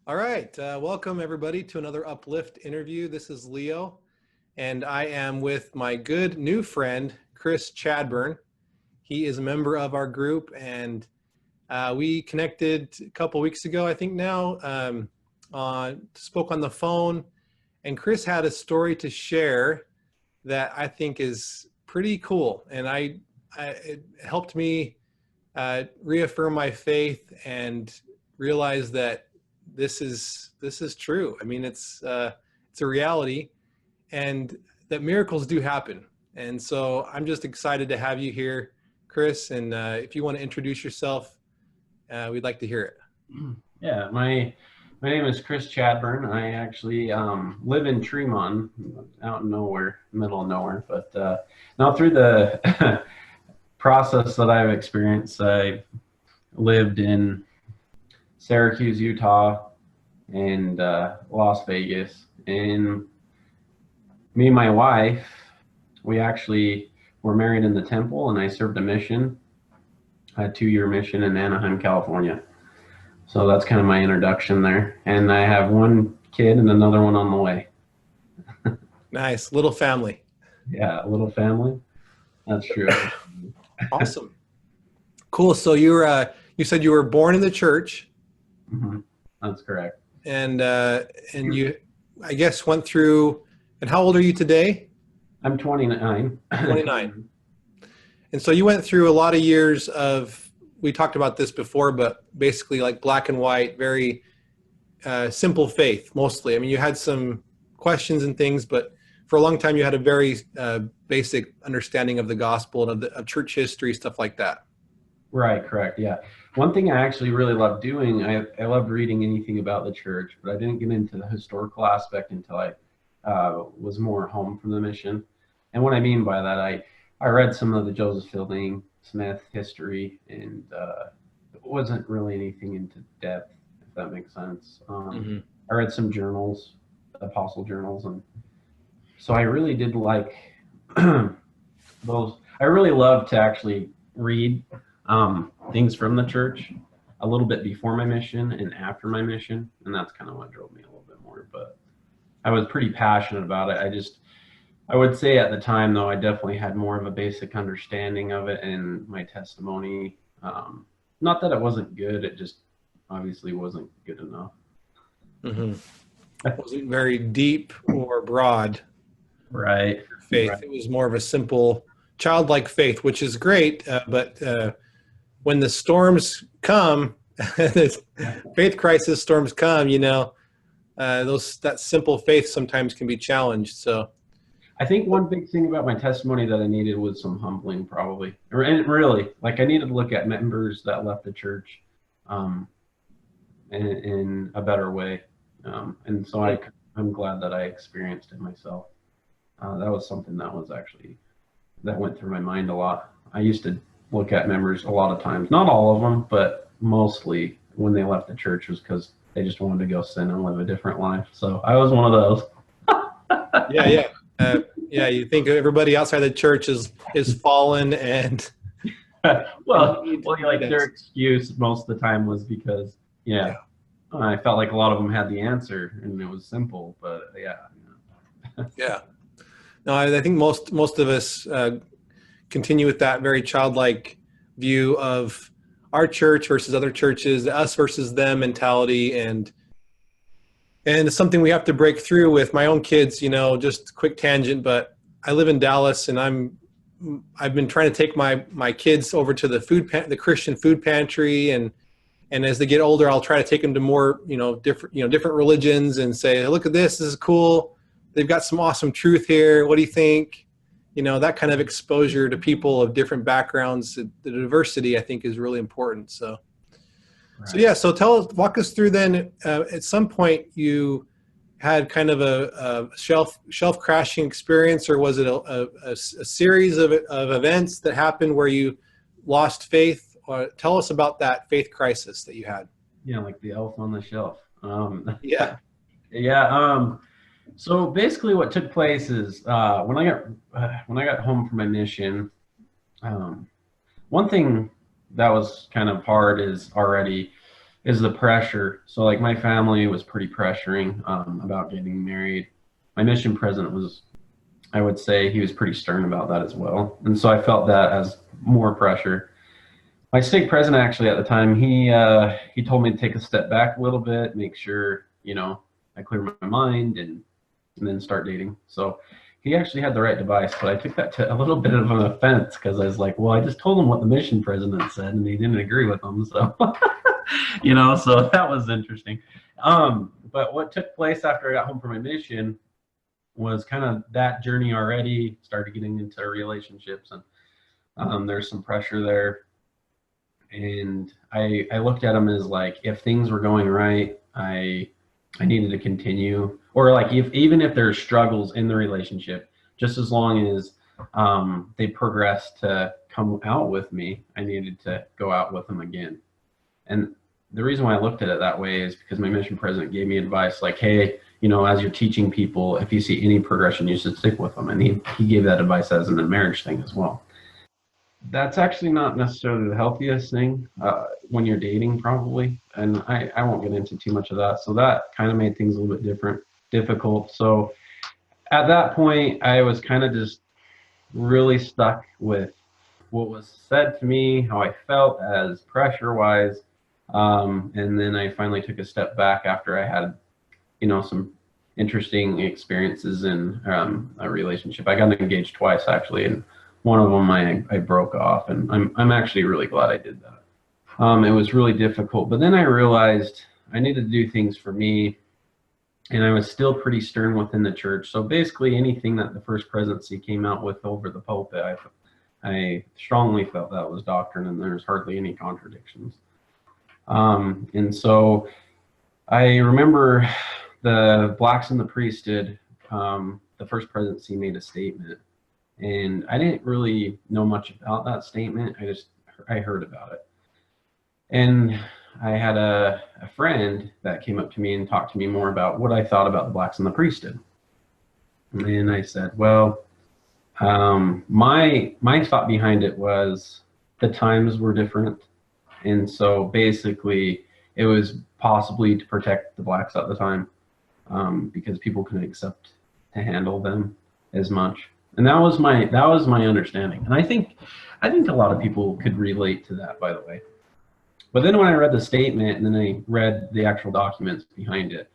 All right, welcome everybody to another Uplift interview. This is Leo, and I am with my good new friend, Chris Chadburn. He is a member of our group, and we connected a couple weeks ago, I think now, spoke on the phone, and Chris had a story to share that I think is pretty cool, and it helped me reaffirm my faith and realize that this is true. I mean, it's a reality, and that miracles do happen. And so I'm just excited to have you here, Chris. And if you want to introduce yourself, we'd like to hear it. Yeah, my name is Chris Chadburn. I actually live in Tremont, out in nowhere, middle of nowhere. But now through the process that I've experienced, I lived in Syracuse, Utah, and Las Vegas. And me and my wife, we actually were married in the temple, and I served a mission, a 2-year mission in Anaheim, California. So that's kind of my introduction there. And I have one kid and another one on the way. Nice. Little family. Yeah, a little family. That's true. Awesome. Cool. So you said you were born in the church. Mm-hmm. That's correct. And you, I guess, went through, and how old are you today? I'm 29. 29. And so you went through a lot of years of, we talked about this before, but basically like black and white, very simple faith mostly. I mean, you had some questions and things, but for a long time you had a very basic understanding of the gospel and of church history, stuff like that. Right, correct, yeah. One thing I actually really loved doing, I loved reading anything about the church, but I didn't get into the historical aspect until I was more home from the mission. And what I mean by that, I read some of the Joseph Fielding Smith history, and it wasn't really anything into depth, if that makes sense. I read some journals, apostle journals, and so I really did like those. I really love to actually read things from the church a little bit before my mission and after my mission, and that's kind of what drove me a little bit more. But I was pretty passionate about it. I would say at the time, though, I definitely had more of a basic understanding of it, and my testimony, not that it wasn't good, it just obviously wasn't good enough. Mm-hmm. It wasn't very deep or broad. Right. Faith. Right. It was more of a simple childlike faith, which is great. But when the storms come, faith crisis storms come, that simple faith sometimes can be challenged. So I think one big thing about my testimony that I needed was some humbling, probably. And really, like, I needed to look at members that left the church in a better way. And so I'm glad that I experienced it myself. That was something that went through my mind a lot. I used to look at members a lot of times, not all of them, but mostly when they left the church was because they just wanted to go sin and live a different life. So I was one of those. Yeah. You think everybody outside the church is fallen, and well, like their excuse most of the time was because I felt like a lot of them had the answer and it was simple, but yeah. No, I think most of us continue with that very childlike view of our church versus other churches, us versus them mentality, and it's something we have to break through with my own kids. Just quick tangent, but I live in Dallas, and I've been trying to take my kids over to the Christian food pantry, and as they get older, I'll try to take them to more different religions and say, look at this is cool. They've got some awesome truth here. What do you think? That kind of exposure to people of different backgrounds, the diversity, I think, is really important. So. Right. So walk us through then. At some point, you had kind of a shelf crashing experience, or was it a series of events that happened where you lost faith? Or tell us about that faith crisis that you had. Yeah, like the elf on the shelf. Yeah. So basically, what took place is when I got home from my mission, one thing that was kind of hard is is the pressure. So like my family was pretty pressuring about getting married. My mission president was, I would say he was pretty stern about that as well. And so I felt that as more pressure. My stake president actually at the time, he told me to take a step back a little bit, make sure, you know, I clear my mind and then start dating. So he actually had the right advice, but I took that to a little bit of an offense because I was like, well, I just told him what the mission president said and he didn't agree with him. So, you know, so that was interesting. But what took place after I got home from my mission was kind of that journey already, started getting into relationships, and there's some pressure there. And I looked at them as like, if things were going right, I needed to continue, or like even if there's struggles in the relationship, just as long as they progressed to come out with me, I needed to go out with them again. And the reason why I looked at it that way is because my mission president gave me advice like, hey, you know, as you're teaching people, if you see any progression, you should stick with them. And he gave that advice as in a marriage thing as well. That's actually not necessarily the healthiest thing when you're dating, probably. And I won't get into too much of that. So that kind of made things a little bit difficult. So at that point, I was kind of just really stuck with what was said to me, how I felt as pressure-wise. And then I finally took a step back after I had, you know, some interesting experiences in a relationship. I got engaged twice, actually, and one of them I broke off, and I'm actually really glad I did that. It was really difficult, but then I realized I needed to do things for me, and I was still pretty stern within the church. So basically anything that the First Presidency came out with over the pulpit, I strongly felt that was doctrine, and there's hardly any contradictions. And so I remember the blacks in the priesthood, the First Presidency made a statement. And I didn't really know much about that statement. I heard about it. And I had a friend that came up to me and talked to me more about what I thought about the blacks in the priesthood. And I said, well, my thought behind it was the times were different. And so basically it was possibly to protect the blacks at the time because people couldn't accept to handle them as much. And that was my understanding. And I think a lot of people could relate to that, by the way. But then when I read the statement and then I read the actual documents behind it,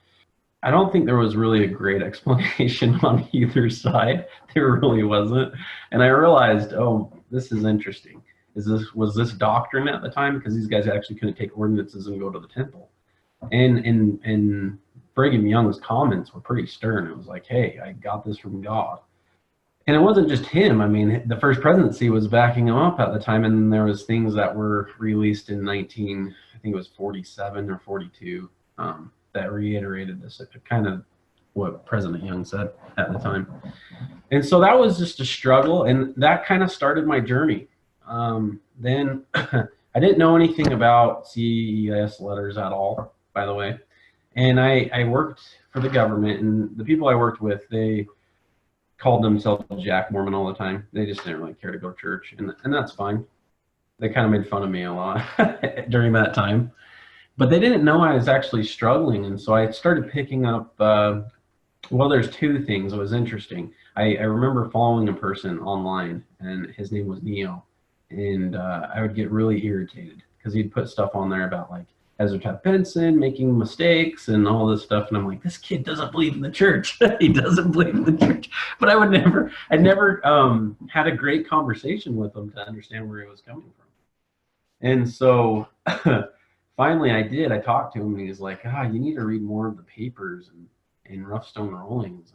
I don't think there was really a great explanation on either side. There really wasn't. And I realized, oh, this is interesting. Was this doctrine at the time? Because these guys actually couldn't take ordinances and go to the temple. And Brigham Young's comments were pretty stern. It was like, hey, I got this from God. And it wasn't just him. I mean, the First Presidency was backing him up at the time, and there was things that were released in I think it was 47 or 42, that reiterated this, kind of what President Young said at the time. And so that was just a struggle, and that kind of started my journey. Then I didn't know anything about CES letters at all, by the way. And I worked for the government, and the people I worked with, they called themselves Jack Mormon all the time. They just didn't really care to go to church, and that's fine. They kind of made fun of me a lot during that time, but they didn't know I was actually struggling. And so I started picking up, well, there's two things that was interesting. I remember following a person online, and his name was Neo, and I would get really irritated because he'd put stuff on there about like Ezra Taft Benson making mistakes and all this stuff, and I'm like, this kid doesn't believe in the church. He doesn't believe in the church. But I never had a great conversation with him to understand where he was coming from. And so finally I did. I talked to him, and he's like, you need to read more of the papers and Rough Stone Rollings.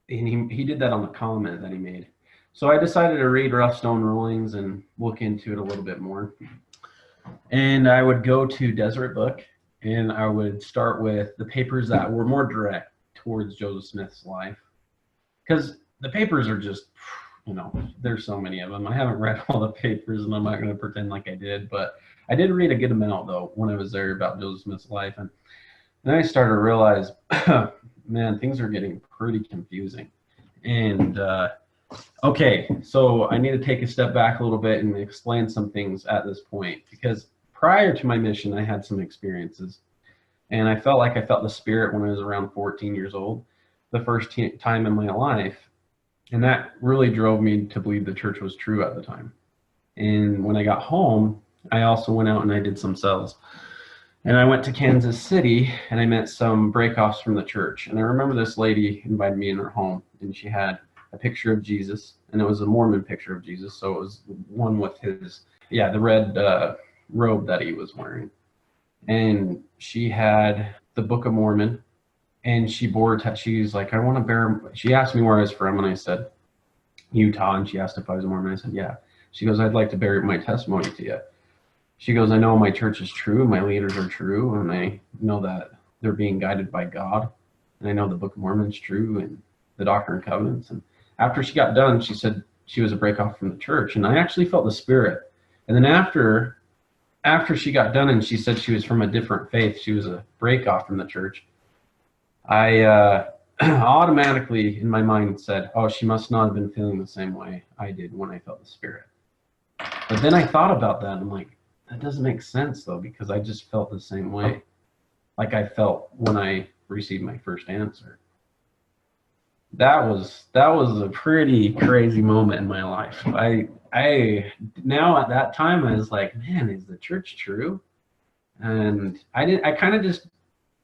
And he did that on the comment that he made. So I decided to read Rough Stone Rollings and look into it a little bit more. And I would go to Deseret Book, and I would start with the papers that were more direct towards Joseph Smith's life. Because the papers are just, you know, there's so many of them. I haven't read all the papers, and I'm not going to pretend like I did. But I did read a good amount, though, when I was there about Joseph Smith's life. And then I started to realize, man, things are getting pretty confusing. And okay, so I need to take a step back a little bit and explain some things at this point, because prior to my mission, I had some experiences. And I felt like I felt the Spirit when I was around 14 years old, the first time in my life. And that really drove me to believe the church was true at the time. And when I got home, I also went out and I did some cells. And I went to Kansas City and I met some breakoffs from the church. And I remember this lady invited me in her home, and she had a picture of Jesus, and it was a Mormon picture of Jesus. So it was one with his, the red robe that he was wearing. And she had the Book of Mormon, and she's like, I want to bear, she asked me where I was from, and I said, Utah. And she asked if I was a Mormon. I said, yeah. She goes, I'd like to bear my testimony to you. She goes, I know my church is true, my leaders are true, and I know that they're being guided by God. And I know the Book of Mormon is true and the Doctrine and Covenants. And after she got done, she said she was a breakoff from the church. And I actually felt the Spirit. And then after she got done and she said she was from a different faith, she was a breakoff from the church, I automatically in my mind said, oh, she must not have been feeling the same way I did when I felt the Spirit. But then I thought about that, and I'm like, that doesn't make sense though, because I just felt the same way like I felt when I received my first answer. That was a pretty crazy moment in my life. I now at that time I was like, man, is the church true? And I kind of just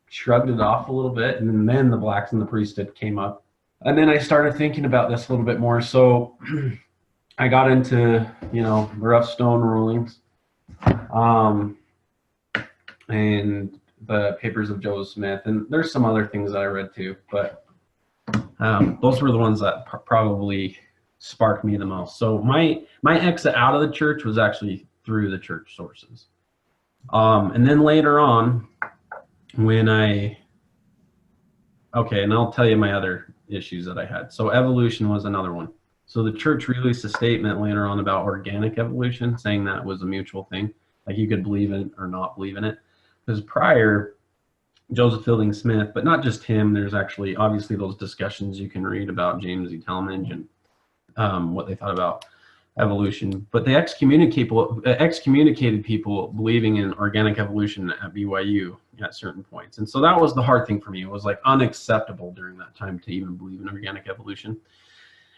shrugged it off a little bit, and then the blacks and the priesthood came up. And then I started thinking about this a little bit more. So I got into, the rough stone rulings, and the papers of Joseph Smith, and there's some other things that I read too, but those were the ones that probably sparked me the most. So my exit out of the church was actually through the church sources. And then later on, when and I'll tell you my other issues that I had. So evolution was another one. So the church released a statement later on about organic evolution, saying that was a mutual thing. Like you could believe in it or not believe in it. Because prior, Joseph Fielding Smith, but not just him, there's actually obviously those discussions you can read about James E. Talmage and what they thought about evolution. But they excommunicated people believing in organic evolution at BYU at certain points. And so that was the hard thing for me. It was like unacceptable during that time to even believe in organic evolution.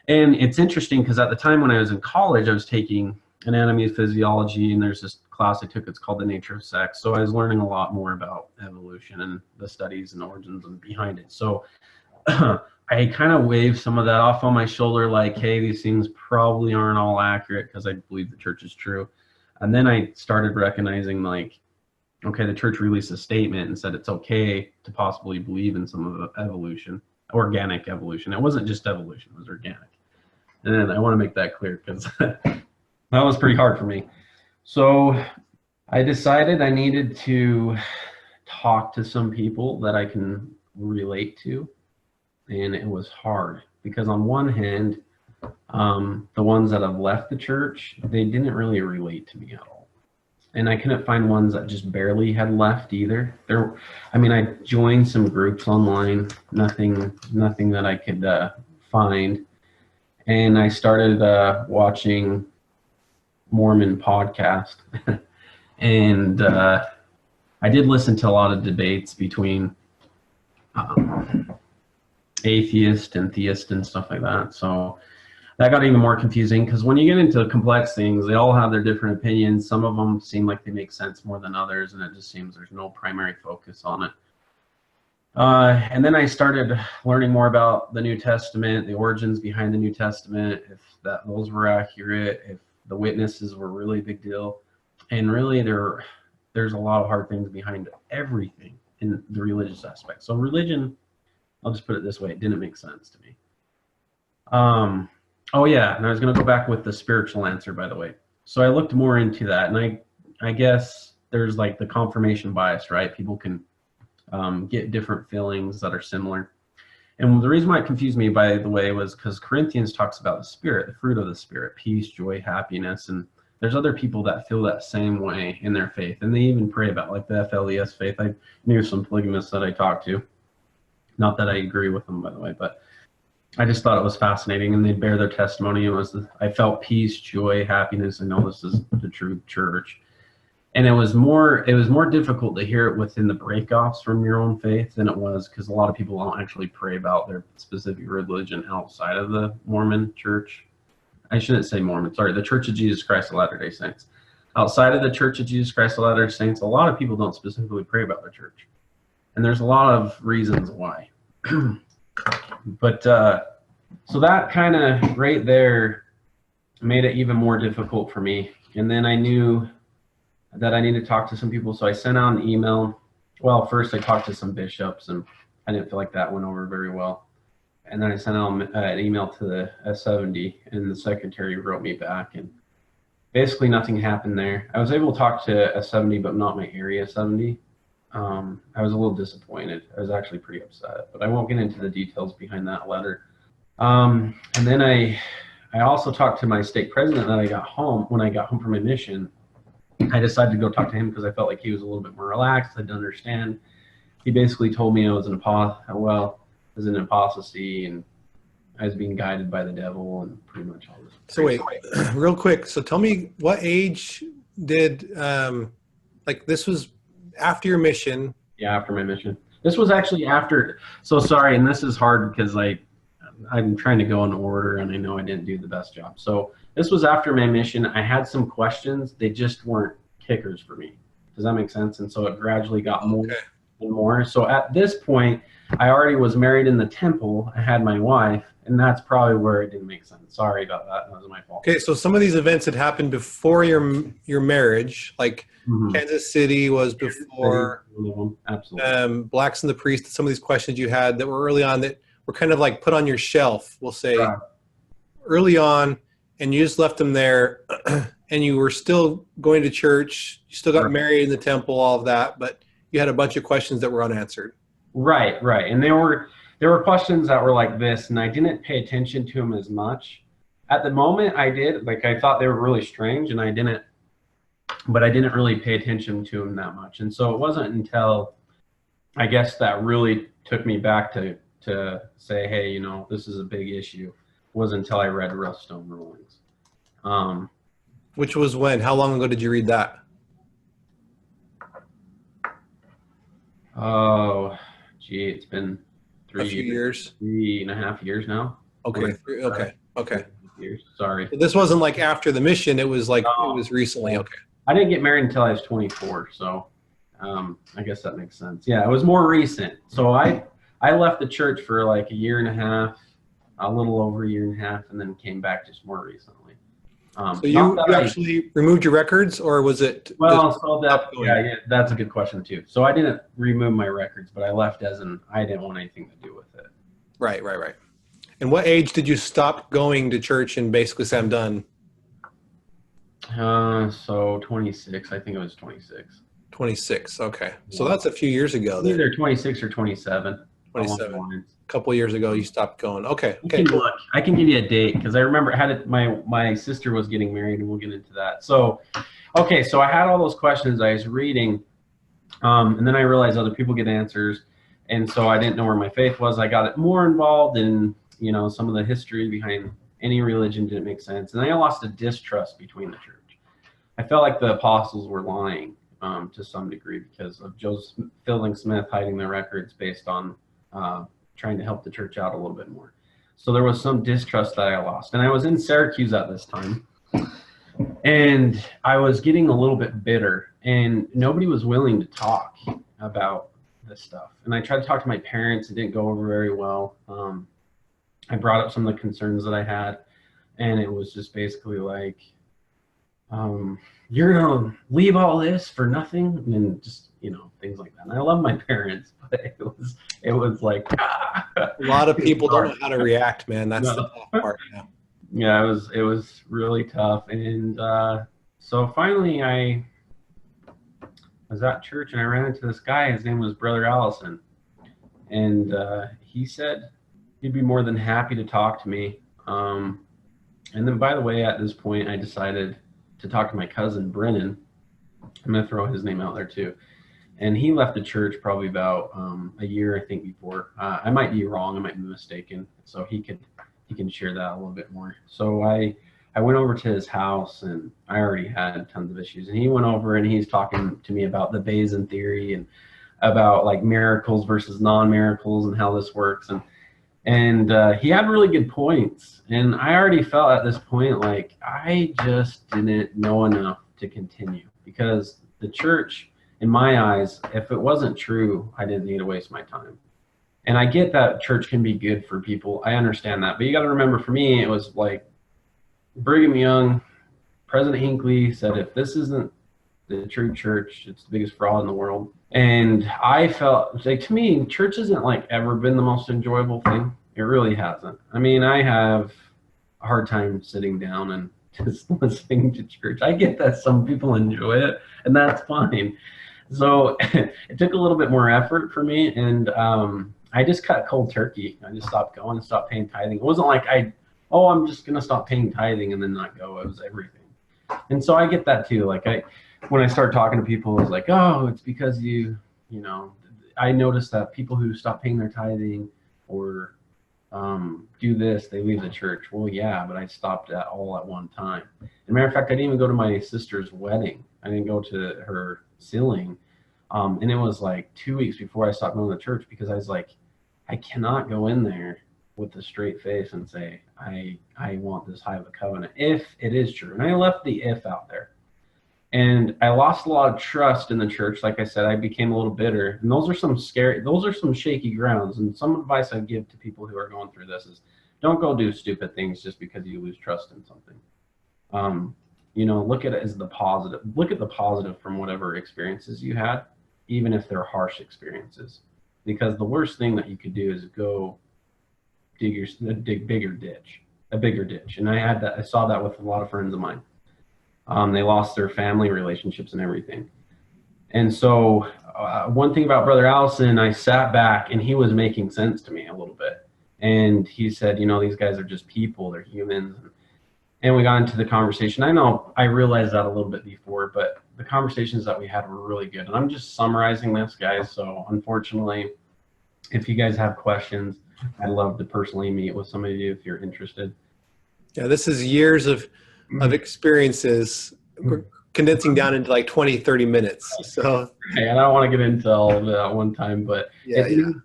And it's interesting because at the time when I was in college, I was taking anatomy and physiology, and there's this class I took, it's called The Nature of Sex. So I was learning a lot more about evolution and the studies and origins and behind it. So I kind of waved some of that off on my shoulder, like, hey, these things probably aren't all accurate because I believe the church is true. And then I started recognizing, like, okay, the church released a statement and said it's okay to possibly believe in some of the evolution, organic evolution. It wasn't just evolution, it was organic. And I want to make that clear because that was pretty hard for me. So I decided I needed to talk to some people that I can relate to. And it was hard because on one hand, the ones that have left the church, they didn't really relate to me at all. And I couldn't find ones that just barely had left either. I joined some groups online, nothing that I could find. And I started watching Mormon podcast. And I did listen to a lot of debates between atheist and theist and stuff like that. So that got even more confusing because when you get into complex things, they all have their different opinions. Some of them seem like they make sense more than others, and it just seems there's no primary focus on it. And then I started learning more about the New Testament, the origins behind the New Testament, if those were accurate, if the witnesses were really a big deal. And really there's a lot of hard things behind everything in the religious aspect. So religion, I'll just put it this way, it didn't make sense to me. Oh yeah, and I was going to go back with the spiritual answer, by the way. So I looked more into that, and I guess there's like the confirmation bias, right? People can get different feelings that are similar. And the reason why it confused me, by the way, was because Corinthians talks about the Spirit, the fruit of the Spirit, peace, joy, happiness, and there's other people that feel that same way in their faith, and they even pray about, like the FLES faith. I knew some polygamists that I talked to. Not that I agree with them, by the way, but I just thought it was fascinating, and they'd bear their testimony. I felt peace, joy, happiness. I know this is the true church. And it was more difficult to hear it within the breakoffs from your own faith than it was, because a lot of people don't actually pray about their specific religion outside of the Mormon church. I shouldn't say Mormon, sorry, the Church of Jesus Christ of Latter-day Saints. Outside of the Church of Jesus Christ of Latter-day Saints, a lot of people don't specifically pray about their church. And there's a lot of reasons why. But so that kind of right there made it even more difficult for me. And then I knew that I needed to talk to some people, so I sent out an email. Well, first I talked to some bishops, and I didn't feel like that went over very well. And then I sent out an email to the S70, and the secretary wrote me back, and basically nothing happened there. I was able to talk to S70, but not my area 70. I was a little disappointed. I was actually pretty upset, but I won't get into the details behind that letter. And then I also talked to my stake president that I got home. When I got home from my mission, I decided to go talk to him because I felt like he was a little bit more relaxed. I didn't understand. He basically told me I was an apostasy, and I was being guided by the devil, and pretty much all this. So wait, real quick. So tell me, what age did like this was after your mission? Yeah, after my mission. This was actually after. So sorry, and this is hard because I'm trying to go in order, and I know I didn't do the best job. So this was after my mission. I had some questions. They just weren't kickers for me. Does that make sense? And so it gradually got more and more. So at this point, I already was married in the temple. I had my wife, and that's probably where it didn't make sense. Sorry about that. That was my fault. Okay, so some of these events had happened before your marriage, like Kansas City was before. Absolutely. Blacks and the Priest. Some of these questions you had that were early on that were kind of like put on your shelf, we'll say, early on, and you just left them there, and you were still going to church. You still got married in the temple, all of that, but you had a bunch of questions that were unanswered. Right. And there were questions that were like this, and I didn't pay attention to them as much. At the moment, I did. Like, I thought they were really strange, and I didn't really pay attention to them that much. And so it wasn't until, I guess, that really took me back to say, hey, you know, this is a big issue. Wasn't until I read Stone Rulings. Which was when? How long ago did you read that? Oh, gee, it's been 3 years. 3.5 years now. Okay. Okay. Years. Sorry. This wasn't like after the mission. It was like it was recently. Okay. I didn't get married until I was 24, so I guess that makes sense. Yeah, it was more recent. So I left the church for like a year and a half, a little over a year and a half, and then came back just more recently. So you actually removed your records, or was it? Well, so yeah, that's a good question too. So I didn't remove my records, but I left as in I didn't want anything to do with it. Right. And what age did you stop going to church and basically say, I'm done? So 26. I think it was 26. 26. Okay. So that's a few years ago. Either 26 or 27. 27. A couple years ago, you stopped going. Okay. Look, I can give you a date because I remember my sister was getting married, and we'll get into that. So, okay. So I had all those questions I was reading, and then I realized other people get answers, and so I didn't know where my faith was. I got more involved in, you know, some of the history behind any religion didn't make sense, and I lost a distrust between the church. I felt like the apostles were lying to some degree because of Joseph Fielding Smith hiding their records based on trying to help the church out a little bit more. So there was some distrust that I lost. And I was in Syracuse at this time, and I was getting a little bit bitter, and nobody was willing to talk about this stuff. And I tried to talk to my parents. It didn't go over very well. I brought up some of the concerns that I had, and it was just basically like, you're going to leave all this for nothing? And just, you know, things like that. And I love my parents, but it was like, a lot of people don't know how to react, man. That's the tough part. Yeah, it was really tough. And so finally I was at church, and I ran into this guy. His name was Brother Allison. And he said he'd be more than happy to talk to me. And then, by the way, at this point, I decided to talk to my cousin, Brennan. I'm going to throw his name out there too. And he left the church probably about a year, I think, before. I might be wrong. I might be mistaken. So he can share that a little bit more. So I I went over to his house, and I already had tons of issues. And he went over and he's talking to me about the Bayesian theory and about like miracles versus non-miracles and how this works. And he had really good points. And I already felt at this point like I just didn't know enough to continue, because the church, in my eyes, if it wasn't true, I didn't need to waste my time. And I get that church can be good for people. I understand that. But you got to remember, for me, it was like Brigham Young, President Hinckley said, if this isn't the true church, it's the biggest fraud in the world. And I felt like, to me, church hasn't like ever been the most enjoyable thing. It really hasn't. I mean, I have a hard time sitting down and just listening to church. I get that some people enjoy it, and that's fine. So it took a little bit more effort for me, and I just cut cold turkey. I just stopped going and stopped paying tithing. It wasn't like I'm just going to stop paying tithing and then not go. It was everything. And so I get that too. Like when I start talking to people, it was like, oh, it's because you know, I noticed that people who stop paying their tithing or do this, they leave the church. Well, yeah, but I stopped that all at one time. As a matter of fact, I didn't even go to my sister's wedding. I didn't go to her sealing. And it was like 2 weeks before I stopped going to church, because I was like, I cannot go in there with a straight face and say, I want this high of a covenant, if it is true. And I left the if out there. And I lost a lot of trust in the church. Like I said, I became a little bitter. And those are some shaky grounds. And some advice I'd give to people who are going through this is, don't go do stupid things just because you lose trust in something. You know, look at it as the positive. Look at the positive from whatever experiences you had, even if they're harsh experiences. Because the worst thing that you could do is go dig a bigger ditch. And I saw that with a lot of friends of mine. They lost their family relationships and everything. And so one thing about Brother Allison, I sat back and he was making sense to me a little bit. And he said, you know, these guys are just people, they're humans. And we got into the conversation. I know I realized that a little bit before, but the conversations that we had were really good. And I'm just summarizing this, guys. So unfortunately, if you guys have questions, I'd love to personally meet with some of you if you're interested. Yeah, this is years of experiences. We're condensing down into like 20, 30 minutes. So and I don't want to get into all of it at one time, but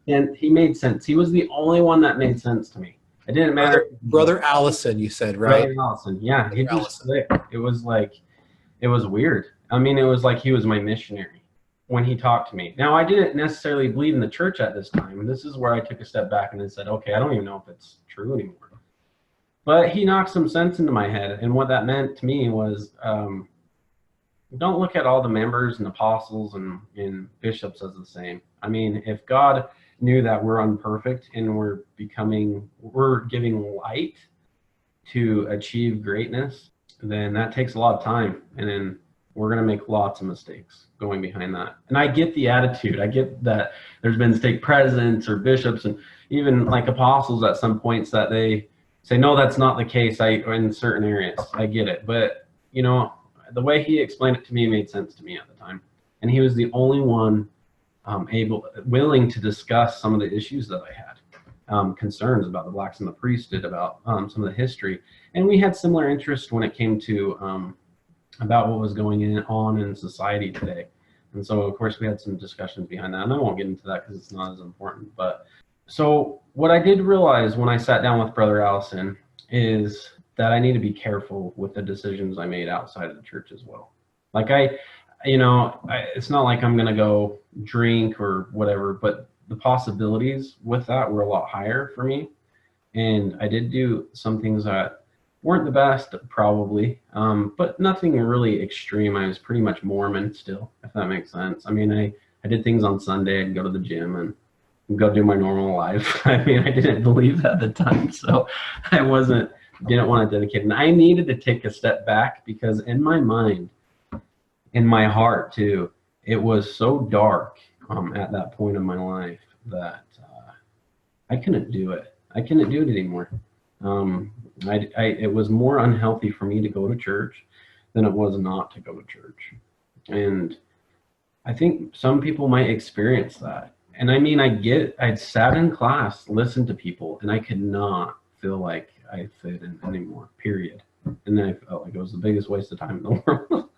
and he made sense. He was the only one that made sense to me. It didn't matter. Brother Allison, you said, right? Brother Allison, yeah. He just clicked. It was like, it was weird. I mean, it was like he was my missionary when he talked to me. Now, I didn't necessarily believe in the church at this time. This is where I took a step back and then said, okay, I don't even know if it's true anymore. But he knocked some sense into my head. And what that meant to me was, don't look at all the members and apostles and bishops as the same. I mean, if God knew that we're imperfect and we're giving light to achieve greatness, then that takes a lot of time. And then we're going to make lots of mistakes going behind that. And I get the attitude. I get that there's been stake presidents or bishops and even like apostles at some points that they say, no, that's not the case in certain areas. I get it. But, you know, the way he explained it to me made sense to me at the time. And he was the only one willing to discuss some of the issues that I had, concerns about the blacks and the priesthood, about some of the history. And we had similar interest when it came to about what was going on in society today. And so, of course, we had some discussions behind that. And I won't get into that because it's not as important. But so what I did realize when I sat down with Brother Allison is that I need to be careful with the decisions I made outside of the church as well. Like it's not like I'm going to go drink or whatever, but the possibilities with that were a lot higher for me. And I did do some things that weren't the best, probably, but nothing really extreme. I was pretty much Mormon still, if that makes sense. I mean, I did things on Sunday. I'd go to the gym and go do my normal life. I mean, I didn't believe at the time, so I didn't want to dedicate. And I needed to take a step back because in my mind, in my heart too, it was so dark at that point in my life that I couldn't do it. I couldn't do it anymore. It was more unhealthy for me to go to church than it was not to go to church. And I think some people might experience that. And I mean, I'd sat in class, listened to people, and I could not feel like I fit in anymore, period. And then I felt like it was the biggest waste of time in the world.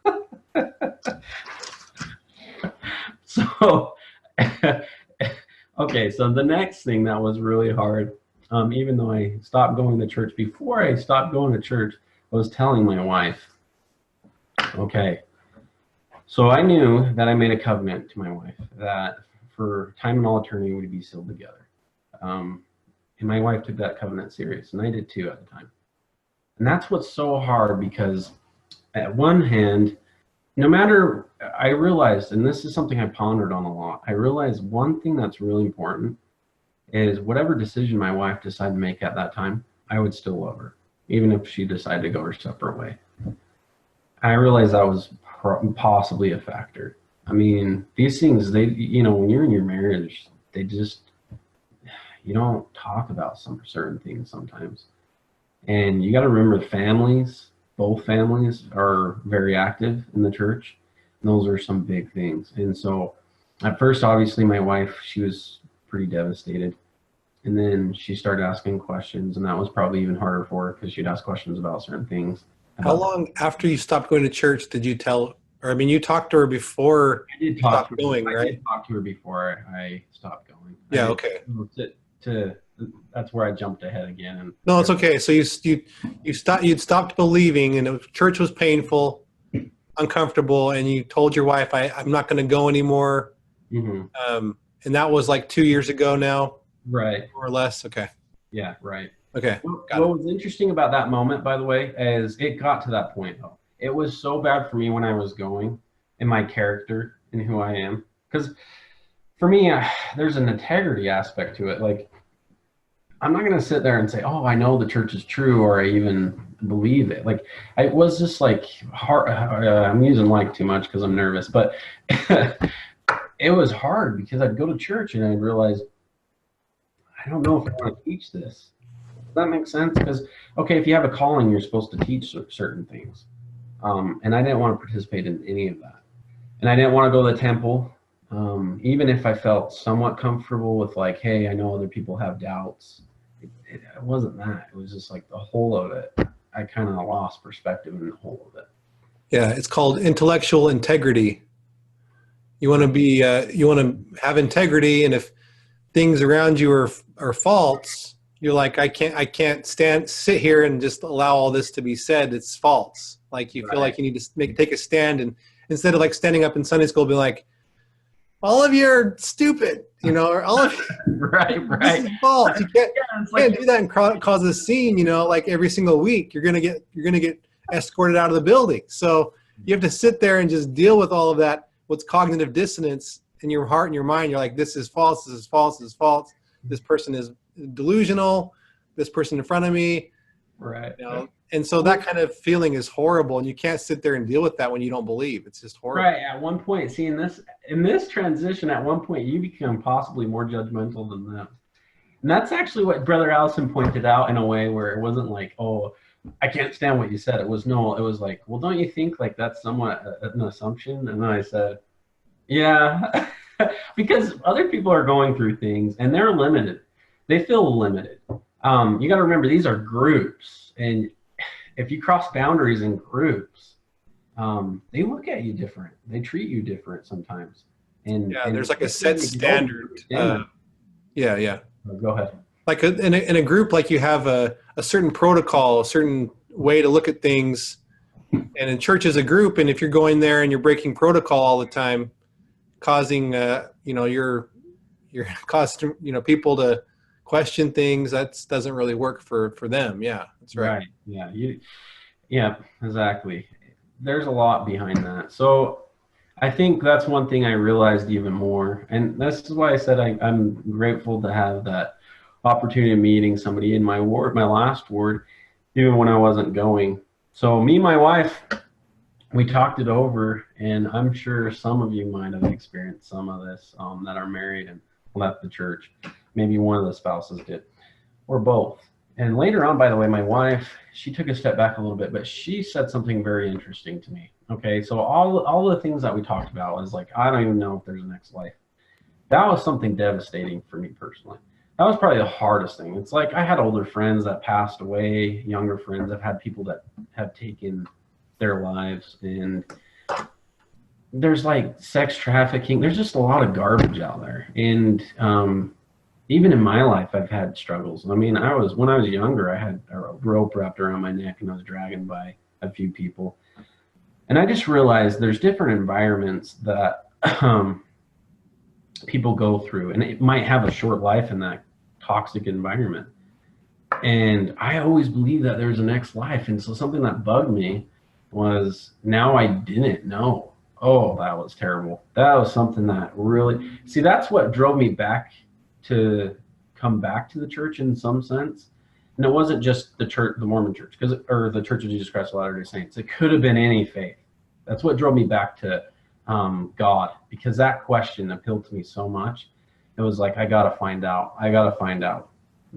So, okay, so the next thing that was really hard, even though I stopped going to church, before I stopped going to church, I was telling my wife, okay, so I knew that I made a covenant to my wife that for time and all eternity we'd be sealed together. And my wife took that covenant serious, and I did too at the time. And that's what's so hard, because at one hand, no matter, I realized, and this is something I pondered on a lot, I realized one thing that's really important is whatever decision my wife decided to make at that time, I would still love her, even if she decided to go her separate way. I realized that was possibly a factor. I mean, these things, they, you know, when you're in your marriage, they just, you don't talk about some certain things sometimes. And you got to remember, families, both families are very active in the church. And those are some big things. And so at first, obviously, my wife, she was pretty devastated. And then she started asking questions, and that was probably even harder for her, because she'd ask questions about certain things. How long after you stopped going to church did you tell, or I mean, you talked to her before you stopped going, right? I did talk to her before I stopped going. Yeah, okay. That's where I jumped ahead again. No, it's okay. So you'd stopped believing, and church was painful, uncomfortable, and you told your wife, I'm not going to go anymore. Mm-hmm. And that was like 2 years ago now, right? More or less. Okay. Yeah, right. Okay. What was interesting about that moment, by the way, is it got to that point though. It was so bad for me when I was going, in my character and who I am, because for me, there's an integrity aspect to it. Like, I'm not going to sit there and say, oh, I know the church is true, or I even believe it. Like, it was just like hard. I'm using like too much because I'm nervous, but it was hard, because I'd go to church and I'd realize, I don't know if I want to teach this. Does that make sense? Because, okay, if you have a calling, you're supposed to teach certain things. And I didn't want to participate in any of that. And I didn't want to go to the temple. Even if I felt somewhat comfortable with, like, hey, I know other people have doubts. It wasn't that. It was just like the whole of it. I kind of lost perspective in the whole of it. Yeah, it's called intellectual integrity. You want to be, you want to have integrity, and if things around you are false, you're like, I can't sit here and just allow all this to be said. It's false. Like, you feel like you need to take a stand, and instead of like standing up in Sunday school, be like, all of you are stupid, you know, or all of you, right. This is false. You can't do that and cause a scene, you know, like every single week. You're gonna get escorted out of the building. So you have to sit there and just deal with all of that. What's cognitive dissonance in your heart and your mind? You're like, this is false. This is false. This is false. This person is delusional. This person in front of me, right? You know? And so that kind of feeling is horrible, and you can't sit there and deal with that when you don't believe. It's just horrible. Right. At one point, seeing this in this transition, at one point you become possibly more judgmental than them. And that's actually what Brother Allison pointed out, in a way where it wasn't like, oh, I can't stand what you said. It was like, well, don't you think like that's somewhat an assumption? And then I said, yeah, because other people are going through things and they're limited. They feel limited. You got to remember, these are groups, and if you cross boundaries in groups, they look at you different. They treat you different sometimes. And there's like a set standard. Yeah. Go ahead. Like in a group, like you have a certain protocol, a certain way to look at things. And in church as a group, and if you're going there and you're breaking protocol all the time, causing you're causing people to question things, that doesn't really work for them. Yeah, that's right. Yeah, exactly. There's a lot behind that. So I think that's one thing I realized even more, and this is why I said I'm grateful to have that opportunity of meeting somebody in my ward, my last ward, even when I wasn't going. So me and my wife, we talked it over, and I'm sure some of you might have experienced some of this that are married and left the church. Maybe one of the spouses did, or both. And later on, by the way, my wife, she took a step back a little bit, but she said something very interesting to me. Okay, so all the things that we talked about was like, I don't even know if there's a next life. That was something devastating for me personally. that was probably the hardest thing. It's like I had older friends that passed away, younger friends. I've had people that have taken their lives, and there's like sex trafficking. There's just a lot of garbage out there. And even in my life, I've had struggles. I mean, when I was younger, I had a rope wrapped around my neck and I was dragged by a few people. And I just realized there's different environments that people go through, and it might have a short life in that toxic environment. And I always believed that there's a next life. And so something that bugged me was, now I didn't know. Oh, that was terrible. That was something that really, see, that's what drove me back to come back to the church in some sense. And it wasn't just the church, the Mormon church, or the Church of Jesus Christ of Latter-day Saints. It could have been any faith. That's what drove me back to God, because that question appealed to me so much. It was like, I got to find out. I got to find out.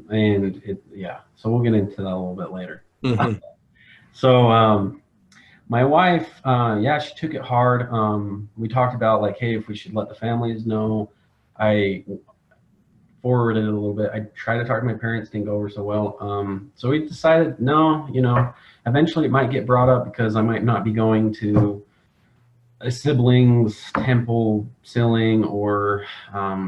And yeah, so we'll get into that a little bit later. Mm-hmm. So my wife, yeah, she took it hard. We talked about like, hey, if we should let the families know. I forwarded it a little bit. I tried to talk to my parents, didn't go over so well. So we decided, no, eventually it might get brought up because I might not be going to a siblings temple sealing or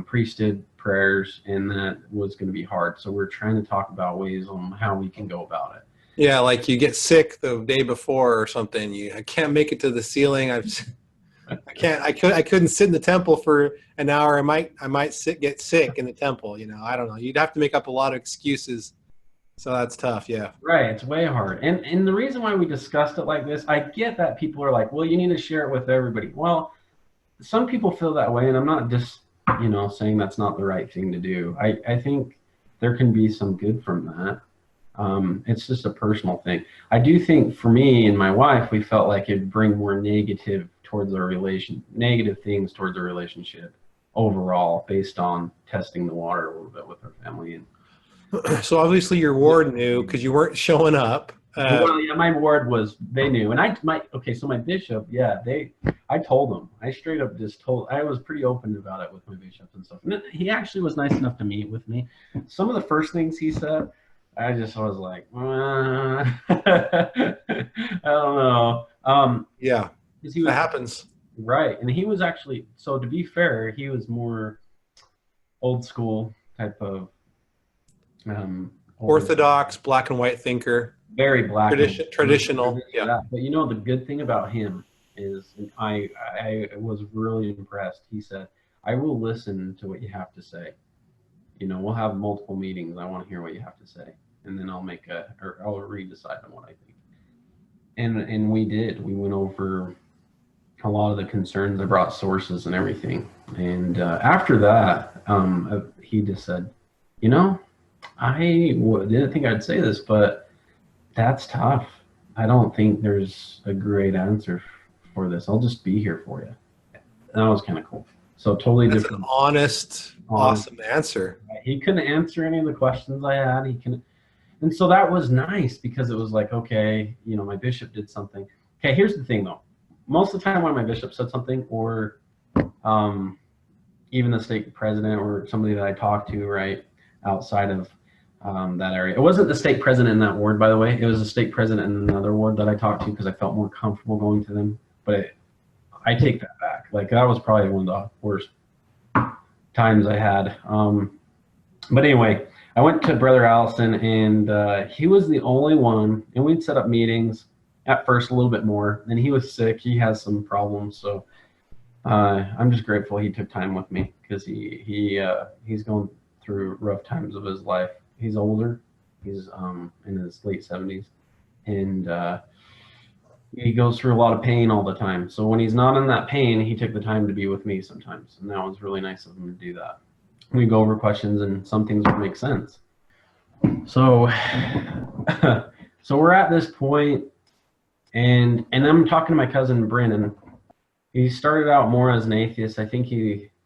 priesthood prayers, and that was going to be hard. So we're trying to talk about ways on how we can go about it. Yeah, like you get sick the day before or something. I can't make it to the ceiling. I couldn't sit in the temple for an hour. I might get sick in the temple. I don't know. You'd have to make up a lot of excuses. So that's tough. Yeah. Right. It's way hard. And the reason why we discussed it like this, I get that people are like, well, you need to share it with everybody. Well, some people feel that way, and I'm not just, saying that's not the right thing to do. I think there can be some good from that. It's just a personal thing. I do think for me and my wife, we felt like it'd bring more negative things towards our relationship overall, based on testing the water a little bit with our family. And so obviously your ward knew because you weren't showing up. Well, yeah, my ward they knew, and so my bishop, yeah, I told them. I straight up just I was pretty open about it with my bishops and stuff. And he actually was nice enough to meet with me. Some of the first things he said, I just was like, I don't know. Yeah, that happens. Right, and he was actually, so to be fair, he was more old school type of orthodox, black and white thinker. Very black. Traditional. Yeah. But the good thing about him is, and I was really impressed. He said, I will listen to what you have to say. We'll have multiple meetings. I want to hear what you have to say. And then I'll redecide on what I think. And we did. We went over a lot of the concerns. I brought sources and everything. And after that, he just said, I didn't think I'd say this, but that's tough. I don't think there's a great answer for this. I'll just be here for you. That was kind of cool. So totally that's different. An honest, awesome answer. He couldn't answer any of the questions I had. And so that was nice, because it was like, okay, my bishop did something. Okay, here's the thing though. Most of the time when my bishop said something, or even the stake president or somebody that I talked to right outside of that area. It wasn't the stake president in that ward, by the way. It was the stake president in another ward that I talked to because I felt more comfortable going to them. But I take that back. Like, that was probably one of the worst times I had. But anyway, I went to Brother Allison, and he was the only one, and we'd set up meetings at first a little bit more. And he was sick. He has some problems. So I'm just grateful he took time with me, because he's going through rough times of his life. He's older. He's in his late 70s, and he goes through a lot of pain all the time. So when he's not in that pain, he took the time to be with me sometimes, and that was really nice of him to do that. We go over questions, and some things would make sense. So so we're at this point, and I'm talking to my cousin Brennan. He started out more as an atheist. I think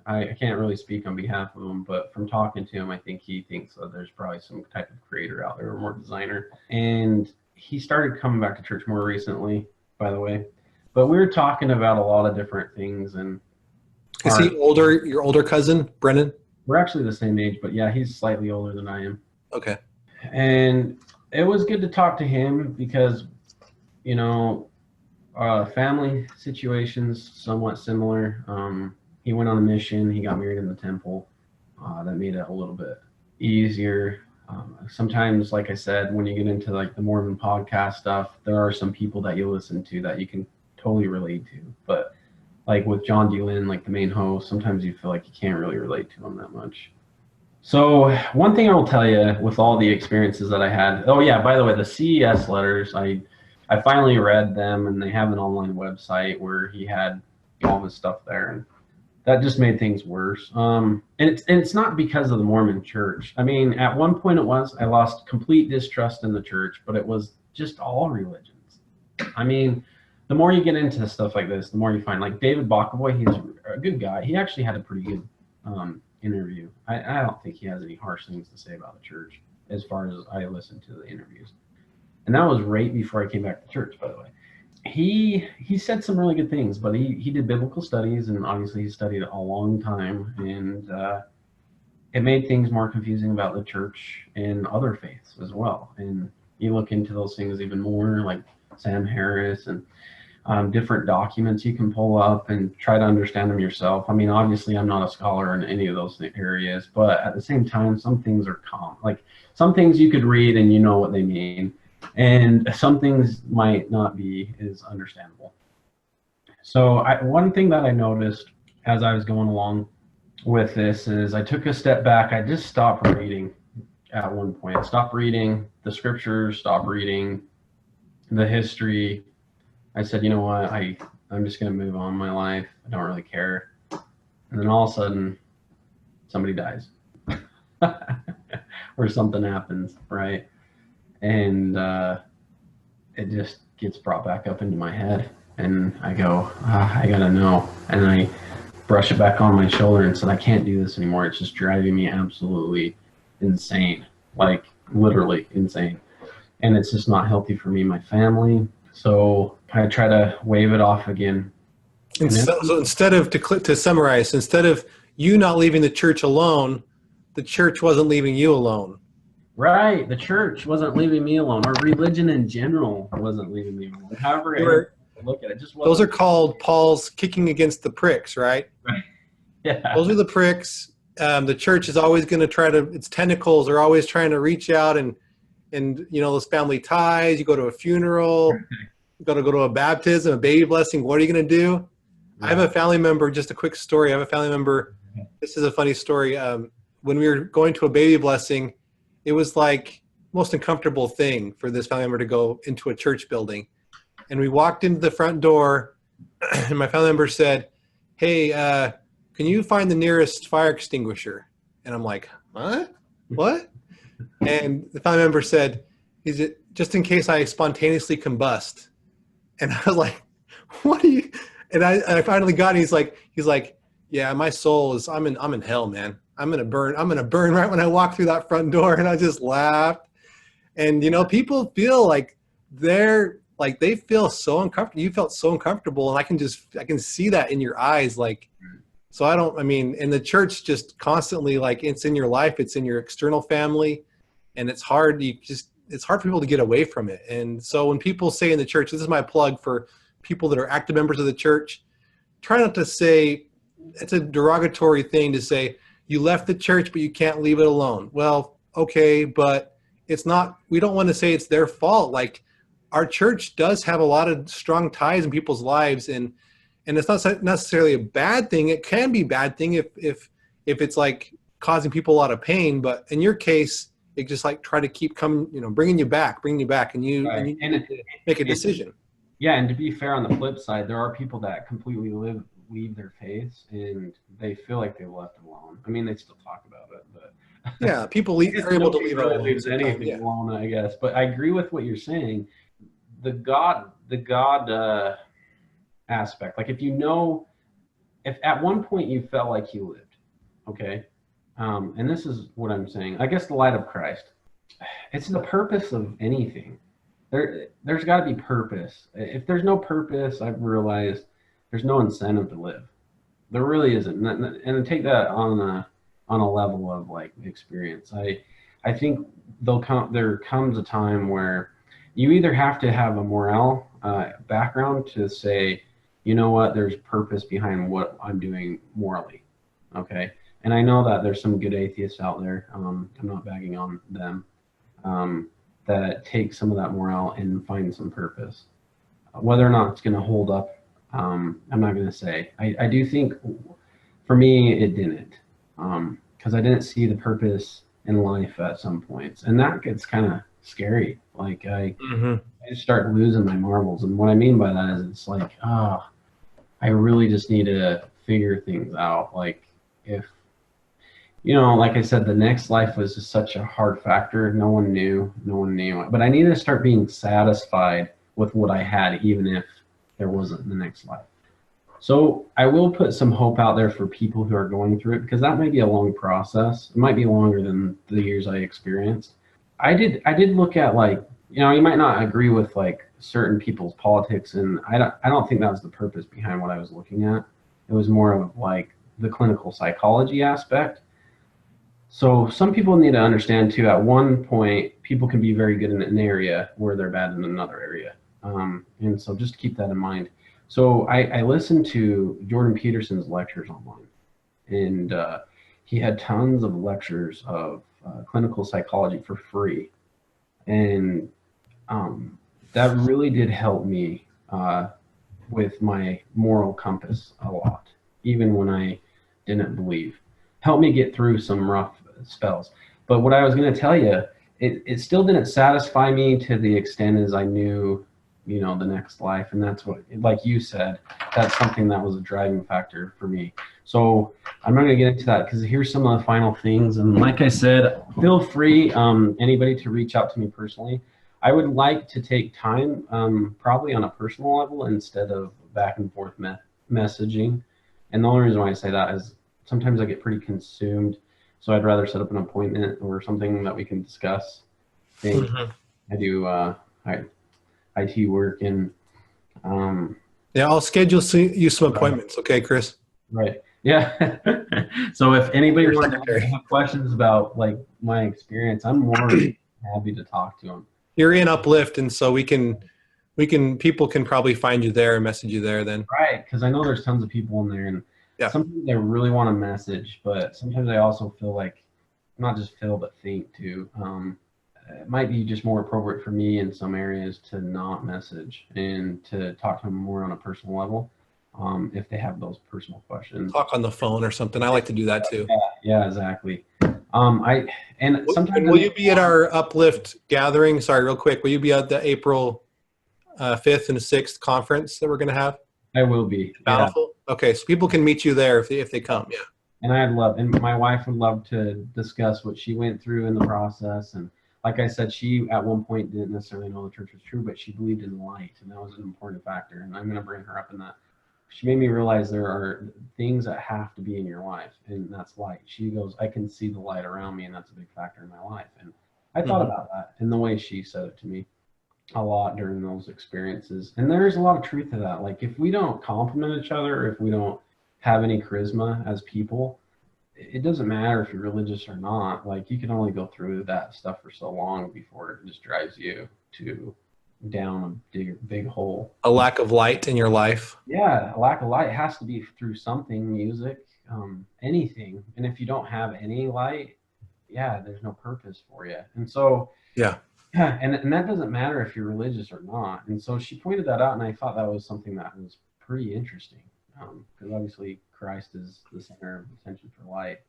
I can't really speak on behalf of him, but from talking to him, I think he thinks that there's probably some type of creator out there, or more designer. And he started coming back to church more recently, by the way. But we were talking about a lot of different things. And is he older? Your older cousin, Brennan? We're actually the same age, but yeah, he's slightly older than I am. Okay. And it was good to talk to him because, family situations somewhat similar. He went on a mission. He got married in the temple. That made it a little bit easier. Sometimes, like I said, when you get into like the Mormon podcast stuff, there are some people that you listen to that you can totally relate to. But like with John D. Lynn, like the main host, sometimes you feel like you can't really relate to him that much. So one thing I will tell you with all the experiences that I had, oh yeah, by the way, the CES letters, I finally read them, and they have an online website where he had all this stuff there, and that just made things worse. And it's not because of the Mormon Church. I mean, at one point I lost complete distrust in the church, but it was just all religions. I mean, the more you get into stuff like this, the more you find, like David Bacavoy, he's a good guy. He actually had a pretty good interview. I don't think he has any harsh things to say about the church as far as I listened to the interviews. And that was right before I came back to church, by the way. He said some really good things, but he did biblical studies, and obviously he studied a long time, and it made things more confusing about the church and other faiths as well. And you look into those things even more, like Sam Harris and different documents you can pull up and try to understand them yourself. I mean, obviously I'm not a scholar in any of those areas, but at the same time, some things are common. Like some things you could read and you know what they mean, and some things might not be as understandable. So one thing that I noticed as I was going along with this is I took a step back. I just stopped reading at one point. Stopped reading the scriptures, stopped reading the history. I said, you know what, I'm just going to move on in my life. I don't really care. And then all of a sudden, somebody dies. Or something happens, right? And it just gets brought back up into my head. And I go, I got to know. And I brush it back on my shoulder and said, I can't do this anymore. It's just driving me absolutely insane. Like, literally insane. And it's just not healthy for me and my family. So I try to wave it off again. And so instead of, to summarize, instead of you not leaving the church alone, the church wasn't leaving you alone. Right. The church wasn't leaving me alone, or religion in general wasn't leaving me alone. However, look at it, just wasn't. Those are called Paul's kicking against the pricks, right? Right. Yeah. Those are the pricks. The church is always going to try to, its tentacles are always trying to reach out and those family ties. You go to a funeral, you got to go to a baptism, a baby blessing. What are you going to do? Yeah. I have a family member, just a quick story. I have a family member. This is a funny story. When we were going to a baby blessing, it was like most uncomfortable thing for this family member to go into a church building. And we walked into the front door and my family member said, hey, can you find the nearest fire extinguisher? And I'm like, what? And the family member said, is it just in case I spontaneously combust? And I was like, what are you? And I finally got it. He's like, yeah, my soul is, I'm in hell, man. I'm going to burn right when I walk through that front door. And I just laughed. And, people feel like they feel so uncomfortable. You felt so uncomfortable. And I can see that in your eyes. So and the church just constantly, it's in your life, it's in your external family, and it's hard. It's hard for people to get away from it. And so when people say in the church, this is my plug for people that are active members of the church, try not to say, it's a derogatory thing to say, you left the church, but you can't leave it alone. Well, okay, but it's not, we don't want to say it's their fault. Like, our church does have a lot of strong ties in people's lives, and it's not necessarily a bad thing. It can be a bad thing if it's like causing people a lot of pain. But in your case, it just try to keep bringing you back, and you make a decision. Yeah, and to be fair, on the flip side, there are people that completely leave their faiths and they feel like they left it alone. I mean, they still talk about it, but yeah, people are able to leave really leaves anything alone, I guess. But I agree with what you're saying. The God aspect, like if at one point you felt like you lived, okay, and this is what I'm saying, I guess the light of Christ, it's the purpose of anything. There's got to be purpose. If there's no purpose, I've realized there's no incentive to live. There really isn't. And to take that on on a level of like experience. I think there comes a time where you either have to have a morale background to say, you know what, there's purpose behind what I'm doing morally. Okay. And I know that there's some good atheists out there. I'm not bagging on them, that take some of that morale and find some purpose. Whether or not it's going to hold up, I'm not going to say. I do think for me, it didn't, because I didn't see the purpose in life at some points. And that gets kind of scary. Like I just start losing my marbles. And what I mean by that is it's like, I really just need to figure things out. Like if, like I said, the next life was just such a hard factor. No one knew. But I needed to start being satisfied with what I had, even if there wasn't the next life. So I will put some hope out there for people who are going through it, because that might be a long process. It might be longer than the years I experienced. I did look at, like, you might not agree with like certain people's politics, and I don't think that was the purpose behind what I was looking at. It was more of like the clinical psychology aspect. So some people need to understand too, at one point, people can be very good in an area where they're bad in another area. And so just keep that in mind. So I listened to Jordan Peterson's lectures online, and he had tons of lectures of clinical psychology for free. And that really did help me with my moral compass a lot, even when I didn't believe. Helped me get through some rough spells. But what I was going to tell you, it still didn't satisfy me to the extent as I knew, the next life. And that's what, like you said, that's something that was a driving factor for me. So I'm not going to get into that, because here's some of the final things. And like I said, feel free, anybody, to reach out to me personally. I would like to take time, probably on a personal level, instead of back and forth messaging. And the only reason why I say that is sometimes I get pretty consumed. So I'd rather set up an appointment or something that we can discuss. I do IT work, and yeah, I'll schedule you some appointments. Okay, Chris. Right. Yeah. So if anybody wants to have questions about like my experience, I'm more happy to talk to them. You're in Uplift, and so people can probably find you there and message you there then. Right, because I know there's tons of people in there, and sometimes I really want to message, but sometimes I also feel like, not just feel, but think too. It might be just more appropriate for me in some areas to not message and to talk to them more on a personal level, if they have those personal questions. Talk on the phone or something. I like to do that too. Yeah, exactly. Sometimes will you be at our Uplift gathering? Sorry, real quick. Will you be at the April 5th and 6th conference that we're going to have? I will be. Bountiful? Yeah. Okay, so people can meet you there if they come. Yeah. And my wife would love to discuss what she went through in the process. And like I said, she at one point didn't necessarily know the church was true, but she believed in light, and that was an important factor. And I'm going to bring her up in that. She made me realize there are things that have to be in your life, and that's light. She goes, I can see the light around me, and that's a big factor in my life. And I thought about that in the way she said it to me a lot during those experiences. And there's a lot of truth to that. Like, if we don't compliment each other, if we don't have any charisma as people, it doesn't matter if you're religious or not. Like, you can only go through that stuff for so long before it just drives you down a big hole. A lack of light in your life. Yeah, a lack of light has to be through something, music, anything. And if you don't have any light, there's no purpose for you. And so and that doesn't matter if you're religious or not. And so she pointed that out, and I thought that was something that was pretty interesting, because obviously Christ is the center of attention for light.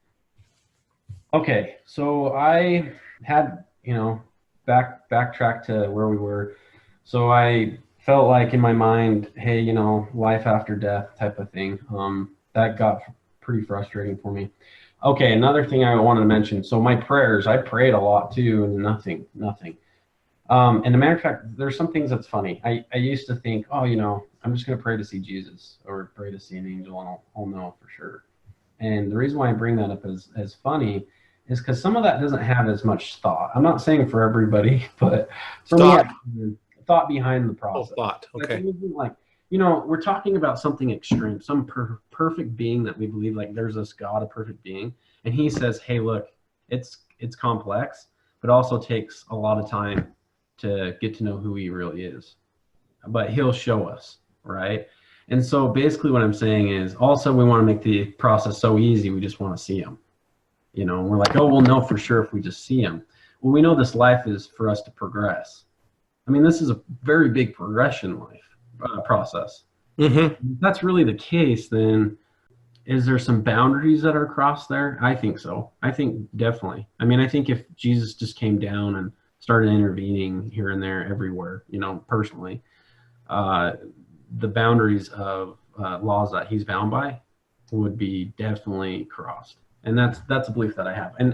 Okay, so I had backtrack to where we were. So I felt like in my mind, hey, life after death type of thing. That got pretty frustrating for me. Okay, another thing I wanted to mention. So my prayers, I prayed a lot too, and nothing. And a matter of fact, there's some things that's funny. I used to think, I'm just going to pray to see Jesus or pray to see an angel, and I'll know for sure. And the reason why I bring that up as funny is because some of that doesn't have as much thought. I'm not saying for everybody, but for me, thought behind the process. Thought. Okay. Like, we're talking about something extreme, some perfect being that we believe, like there's this God, a perfect being. And he says, hey, look, it's complex, but also takes a lot of time to get to know who he really is. But he'll show us, right? And so basically what I'm saying is also we want to make the process so easy, we just want to see him. You know, and we're like, oh, we'll know for sure if we just see him. Well, we know this life is for us to progress. I mean, this is a very big progression process. Mm-hmm. If that's really the case, then is there some boundaries that are crossed there? I think so. I think definitely. I mean, I think if Jesus just came down and started intervening here and there everywhere, you know, personally, the boundaries of laws that he's bound by would be definitely crossed. And that's a belief that I have. And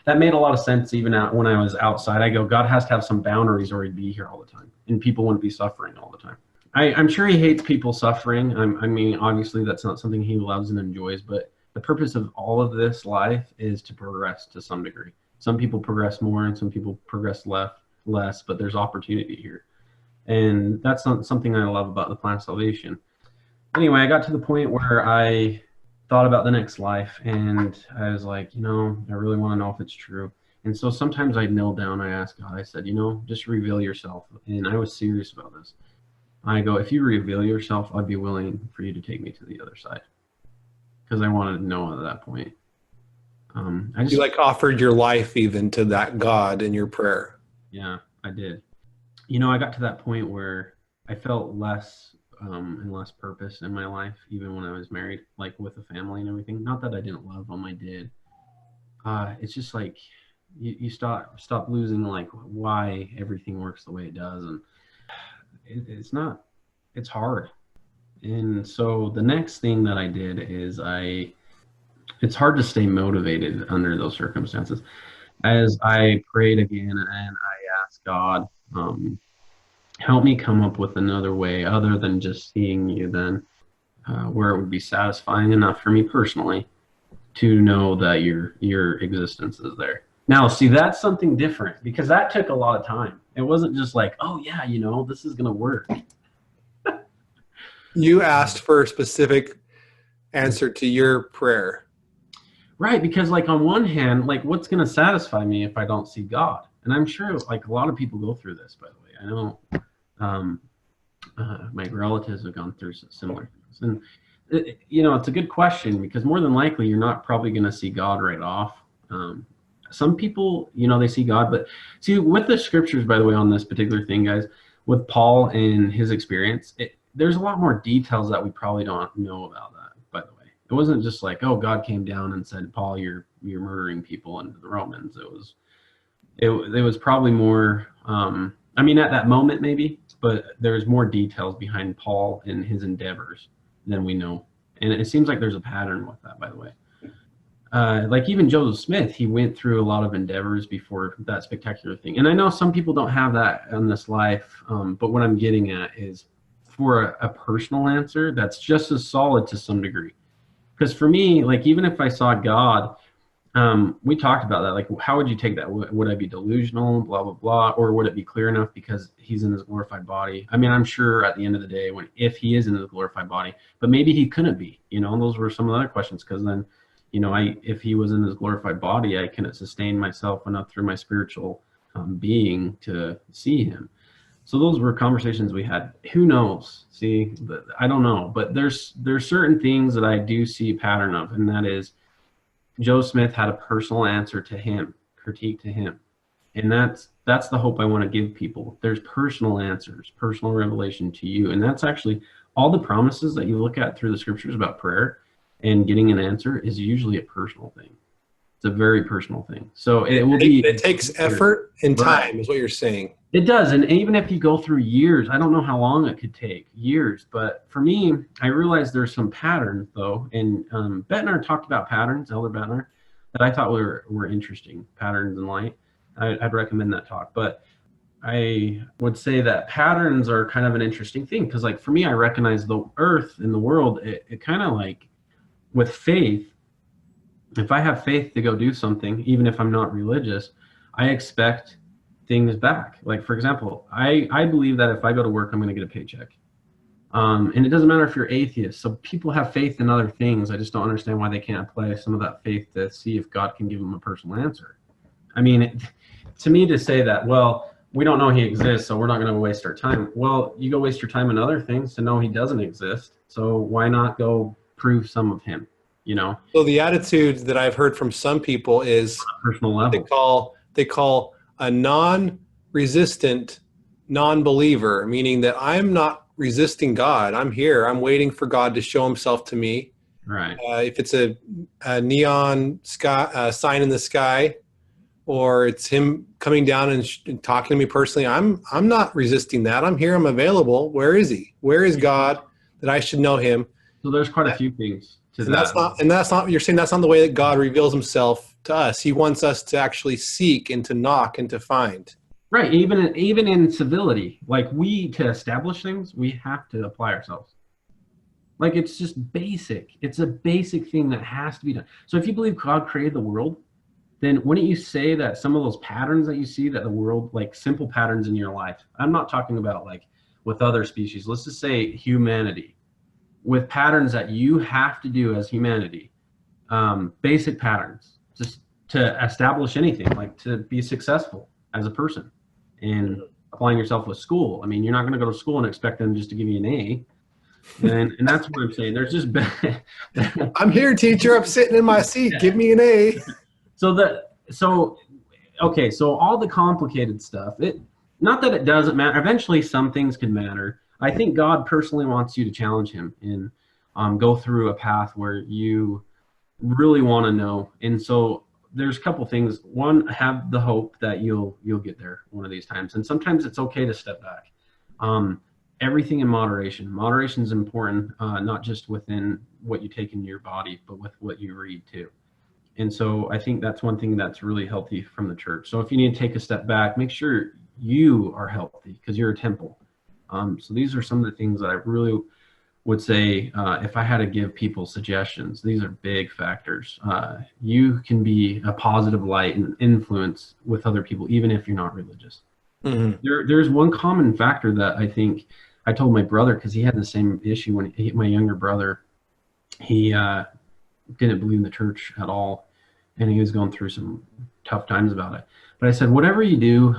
that made a lot of sense even when I was outside. I go, God has to have some boundaries or he'd be here all the time. And people wouldn't be suffering all the time. I'm sure he hates people suffering. I mean, obviously that's not something he loves and enjoys, but the purpose of all of this life is to progress to some degree. Some people progress more and some people progress less, but there's opportunity here. And that's not something I love about the plan of salvation. Anyway, I got to the point where I thought about the next life and I was like, you know, I really want to know if it's true. And so sometimes I'd kneel down, I asked God, I said, you know, just reveal yourself. And I was serious about this. I go, if you reveal yourself, I'd be willing for you to take me to the other side. Because I wanted to know at that point. You like offered your life even to that God in your prayer. Yeah, I did. You know, I got to that point where I felt less and less purpose in my life, even when I was married, like with a family and everything. Not that I didn't love them, I did. It's just like you stop losing like why everything works the way it does, and it's hard. And so the next thing that I did is it's hard to stay motivated under those circumstances. As I prayed again and I asked God, help me come up with another way other than just seeing you then, where it would be satisfying enough for me personally to know that your existence is there. Now, see, that's something different because that took a lot of time. It wasn't just like, oh yeah, you know, this is going to work. You asked for a specific answer to your prayer. Right, because like on one hand, like what's going to satisfy me if I don't see God? And I'm sure like a lot of people go through this, by the way. I know my relatives have gone through similar things. And, you know, it's a good question because more than likely you're not probably going to see God right off. Some people, you know, they see God, but see with the scriptures, by the way, on this particular thing, guys, with Paul and his experience, there's a lot more details that we probably don't know about that, by the way. It wasn't just like, oh, God came down and said, Paul, you're murdering people into the Romans. It was probably more, I mean, at that moment maybe, but there's more details behind Paul and his endeavors than we know. And it seems like there's a pattern with that, by the way. Like even Joseph Smith, he went through a lot of endeavors before that spectacular thing. And I know some people don't have that in this life, but what I'm getting at is for a personal answer that's just as solid to some degree. Because for me, like even if I saw God, we talked about that. Like, how would you take that? Would I be delusional, blah, blah, blah? Or would it be clear enough because he's in his glorified body? I mean, I'm sure at the end of the day, if he is in his glorified body, but maybe he couldn't be, you know, and those were some of the other questions. Because then, you know, if he was in his glorified body, I couldn't sustain myself enough through my spiritual being to see him. So those were conversations we had. Who knows? See, I don't know. But there's certain things that I do see a pattern of, and that is Joe Smith had a personal answer to him, critique to him. And that's the hope I want to give people. There's personal answers, personal revelation to you. And that's actually all the promises that you look at through the scriptures about prayer and getting an answer is usually a personal thing. It's a very personal thing. So it takes effort and time, is what you're saying. It does. And even if you go through years, I don't know how long it could take, years. But for me, I realized there's some patterns, though. And Bettner talked about patterns, Elder Bettner, that I thought were interesting, patterns in light. I'd recommend that talk. But I would say that patterns are kind of an interesting thing. Because like for me, I recognize the earth and the world, it kind of like with faith, if I have faith to go do something, even if I'm not religious, I expect things back. Like, for example, I believe that if I go to work, I'm going to get a paycheck. And it doesn't matter if you're atheist. So people have faith in other things. I just don't understand why they can't apply some of that faith to see if God can give them a personal answer. I mean, to me, to say that, well, we don't know he exists, so we're not going to waste our time. Well, you go waste your time in other things to know he doesn't exist. So why not go prove some of him, you know, So the attitude that I've heard from some people is on a personal what level. they call a non-resistant non-believer, meaning that I'm not resisting God. I'm here. I'm waiting for God to show himself to me. Right. If it's a neon sky sign in the sky, or it's him coming down and talking to me personally, I'm not resisting that. I'm here. I'm available. Where is he? Where is God that I should know him? So there's quite a few things to And that. that's not, you're saying that's not the way that God reveals himself to us. He wants us to actually seek and to knock and to find. Right. Even in civility, like to establish things, we have to apply ourselves. Like it's just basic. It's a basic thing that has to be done. So if you believe God created the world, then wouldn't you say that some of those patterns that you see that the world, like simple patterns in your life, I'm not talking about like with other species, let's just say humanity, with patterns that you have to do as humanity, basic patterns, just to establish anything, like to be successful as a person and applying yourself with school. I mean, you're not going to go to school and expect them just to give you an A. And that's what I'm saying. There's just I'm here, teacher. I'm sitting in my seat. Give me an A. Okay, so all the complicated stuff, not that it doesn't matter. Eventually some things can matter. I think God personally wants you to challenge him and go through a path where you really want to know. And so there's a couple things. One, have the hope that you'll get there one of these times. And sometimes it's okay to step back. Everything in moderation. Moderation is important, not just within what you take into your body, but with what you read too. And so I think that's one thing that's really healthy from the church. So if you need to take a step back, make sure you are healthy because you're a temple. So these are some of the things that I really would say, if I had to give people suggestions, these are big factors. You can be a positive light and influence with other people, even if you're not religious. Mm-hmm. There's one common factor that I think I told my brother, because he had the same issue when my younger brother, he didn't believe in the church at all. And he was going through some tough times about it. But I said, whatever you do,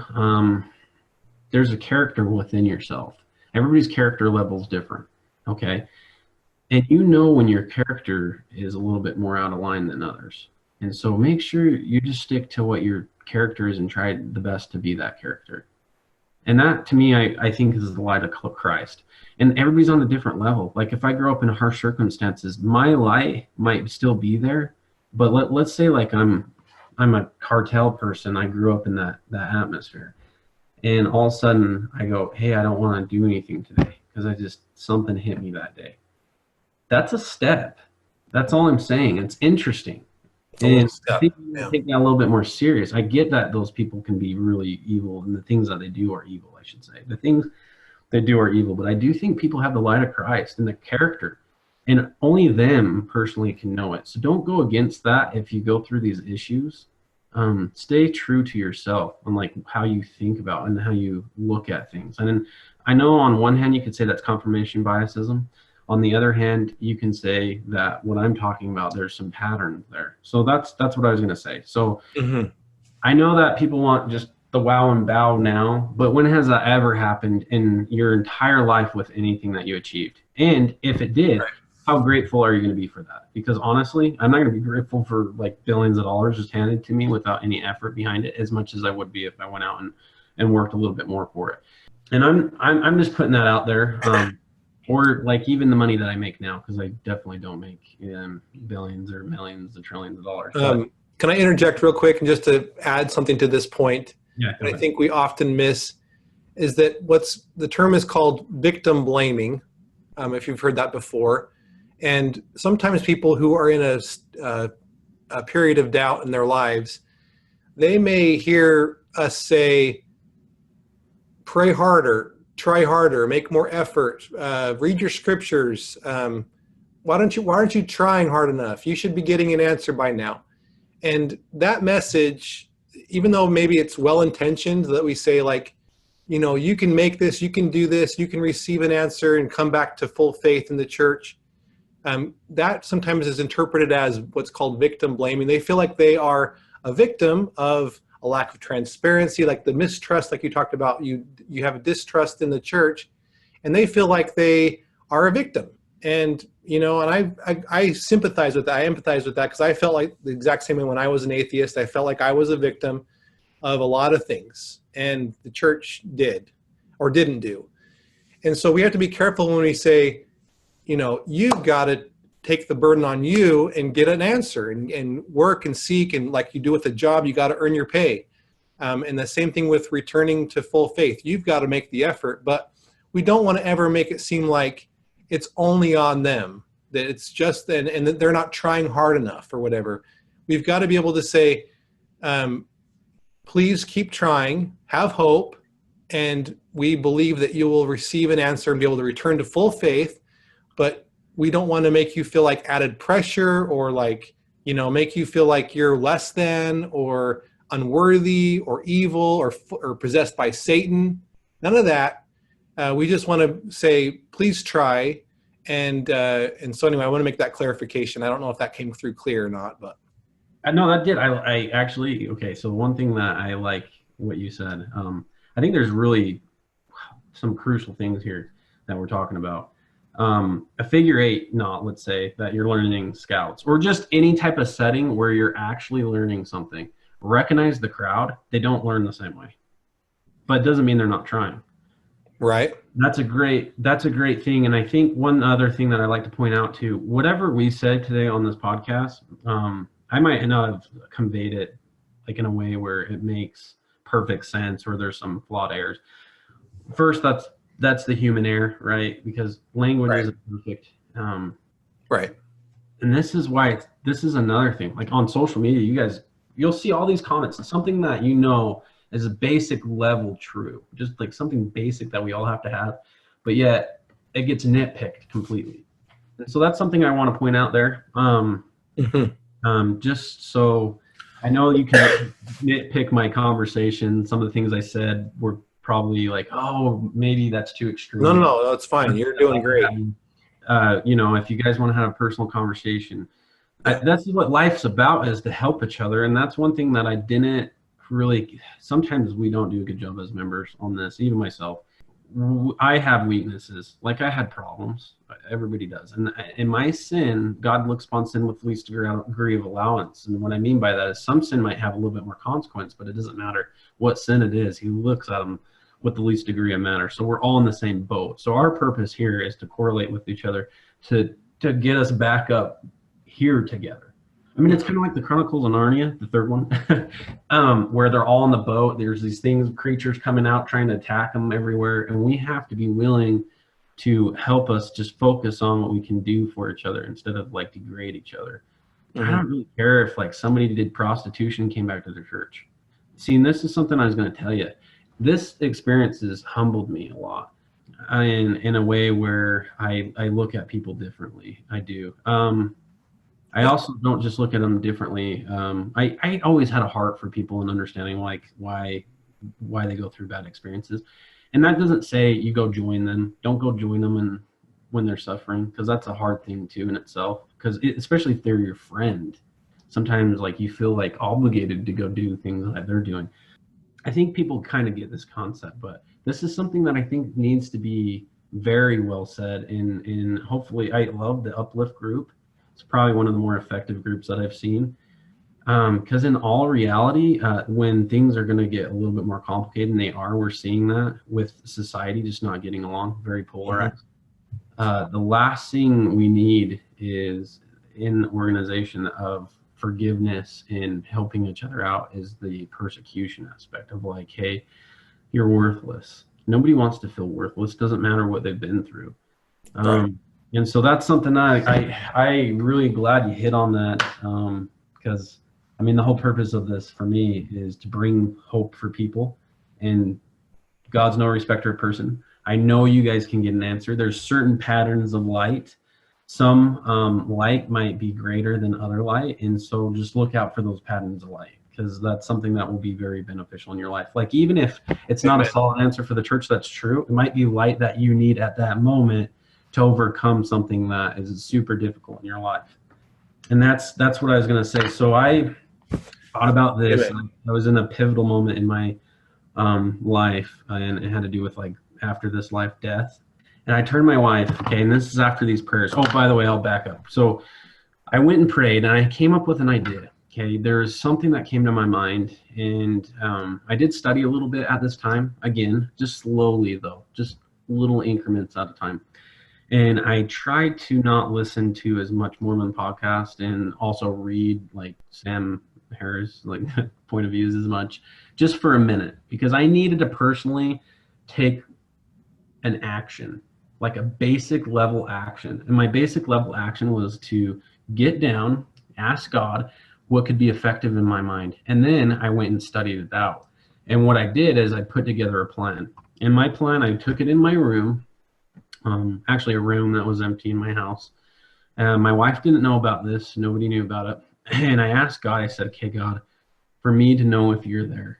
there's a character within yourself. Everybody's character level is different, okay? And you know when your character is a little bit more out of line than others. And so make sure you just stick to what your character is and try the best to be that character. And that, to me, I think is the light of Christ. And everybody's on a different level. Like if I grow up in harsh circumstances, my light might still be there. But let's say like I'm a cartel person. I grew up in that atmosphere. And all of a sudden I go, hey, I don't want to do anything today because something hit me that day. That's a step. That's all I'm saying. It's interesting. And I think you take that a little bit more serious. I get that those people can be really evil and the things that they do are evil, I should say. The things they do are evil. But I do think people have the light of Christ and the character. And only them personally can know it. So don't go against that if you go through these issues. Stay true to yourself and like how you think about and how you look at things. And then I know on one hand you could say that's confirmation biasism. On the other hand, you can say that what I'm talking about, there's some pattern there. So that's what I was going to say. So I know that people want just the wow and bow now, but when has that ever happened in your entire life with anything that you achieved? And if it did, how grateful are you going to be for that? Because honestly, I'm not going to be grateful for like billions of dollars just handed to me without any effort behind it as much as I would be if I went out and worked a little bit more for it. And I'm just putting that out there. Or like even the money that I make now, because I definitely don't make billions or millions or trillions of dollars. Can I interject real quick and just to add something to this point? Yeah, I think we often miss is that the term is called victim blaming, if you've heard that before. And sometimes people who are in a period of doubt in their lives, they may hear us say, pray harder, try harder, make more effort, read your scriptures. Why aren't you trying hard enough? You should be getting an answer by now. And that message, even though maybe it's well-intentioned that we say like, you can make this, you can do this, you can receive an answer and come back to full faith in the church. That sometimes is interpreted as what's called victim blaming. They feel like they are a victim of a lack of transparency, like the mistrust, like you talked about. You have a distrust in the church, and they feel like they are a victim. And and I sympathize with that. I empathize with that, because I felt like the exact same way when I was an atheist. I felt like I was a victim of a lot of things, and the church did or didn't do. And so we have to be careful when we say, you've got to take the burden on you and get an answer and work and seek, and like you do with a job, you got to earn your pay. And the same thing with returning to full faith. You've got to make the effort, but we don't want to ever make it seem like it's only on them, that it's just, and that they're not trying hard enough or whatever. We've got to be able to say, please keep trying, have hope, and we believe that you will receive an answer and be able to return to full faith. But we don't want to make you feel like added pressure, or like, make you feel like you're less than or unworthy or evil or possessed by Satan. None of that. We just want to say, please try. And so anyway, I want to make that clarification. I don't know if that came through clear or not, but. No, that did. I actually, okay. So one thing that I like what you said, I think there's really some crucial things here that we're talking about. A figure eight knot, let's say that you're learning scouts, or just any type of setting where you're actually learning something. Recognize the crowd. They don't learn the same way, but it doesn't mean they're not trying. Right. That's a great thing. And I think one other thing that I like to point out too, whatever we said today on this podcast, I might not have conveyed it like in a way where it makes perfect sense, or there's some flawed errors. First, that's the human error, right? Because language isn't perfect. Right. And this is why this is another thing. Like on social media, you'll see all these comments, something that is a basic level true, just like something basic that we all have to have, but yet it gets nitpicked completely. And so that's something I want to point out there. Just so I know you can nitpick my conversation. Some of the things I said were probably like, oh, maybe that's too extreme. No, that's fine. You're doing great. If you guys want to have a personal conversation, that's what life's about, is to help each other. And that's one thing that I didn't really, sometimes we don't do a good job as members on this, even myself. I have weaknesses, like I had problems. Everybody does. And in my sin, God looks upon sin with the least degree of allowance. And what I mean by that is some sin might have a little bit more consequence, but it doesn't matter what sin it is. He looks at them with the least degree of matter. So we're all in the same boat. So our purpose here is to correlate with each other, to get us back up here together. I mean, it's kind of like the Chronicles of Narnia, the third one, where they're all on the boat. There's these creatures coming out trying to attack them everywhere. And we have to be willing to help us just focus on what we can do for each other instead of like degrade each other. I don't really care if like somebody did prostitution and came back to their church. See, and this is something I was going to tell you. This experience has humbled me a lot in a way where I look at people differently. I do. I also don't just look at them differently. I always had a heart for people and understanding like why they go through bad experiences. And that doesn't say you go join them. Don't go join them when they're suffering, because that's a hard thing too in itself. Because especially if they're your friend, sometimes like you feel like obligated to go do things that they're doing. I think people kind of get this concept, but this is something that I think needs to be very well said. And hopefully, I love the Uplift group. It's probably one of the more effective groups that I've seen. Because in all reality, when things are going to get a little bit more complicated, and we're seeing that with society just not getting along, very polarized. The last thing we need is in the organization of forgiveness and helping each other out is the persecution aspect of like, hey, you're worthless. Nobody wants to feel worthless. Doesn't matter what they've been through. Right. And so that's something I really glad you hit on that, because I mean, the whole purpose of this for me is to bring hope for people, and God's no respecter of person. I know you guys can get an answer. There's certain patterns of light. Some light might be greater than other light. And so just look out for those patterns of light, because that's something that will be very beneficial in your life. Like, even if it's not a solid answer for the church, that's true. It might be light that you need at that moment to overcome something that is super difficult in your life. And that's what I was going to say. So I thought about this. I was in a pivotal moment in my life, and it had to do with like after this life death. And I turned to my wife, okay, and this is after these prayers. Oh, by the way, I'll back up. So I went and prayed, and I came up with an idea. Okay, there's something that came to my mind, and I did study a little bit at this time. Again, just slowly though, just little increments at a time. And I tried to not listen to as much Mormon podcast, and also read like Sam Harris, like point of views as much, just for a minute, because I needed to personally take an action, like a basic level action. And my basic level action was to get down, ask God what could be effective in my mind. And then I went and studied it out. And what I did is I put together a plan. And my plan, I took it in my room, actually a room that was empty in my house. My wife didn't know about this. Nobody knew about it. And I asked God, I said, okay, God, for me to know if you're there,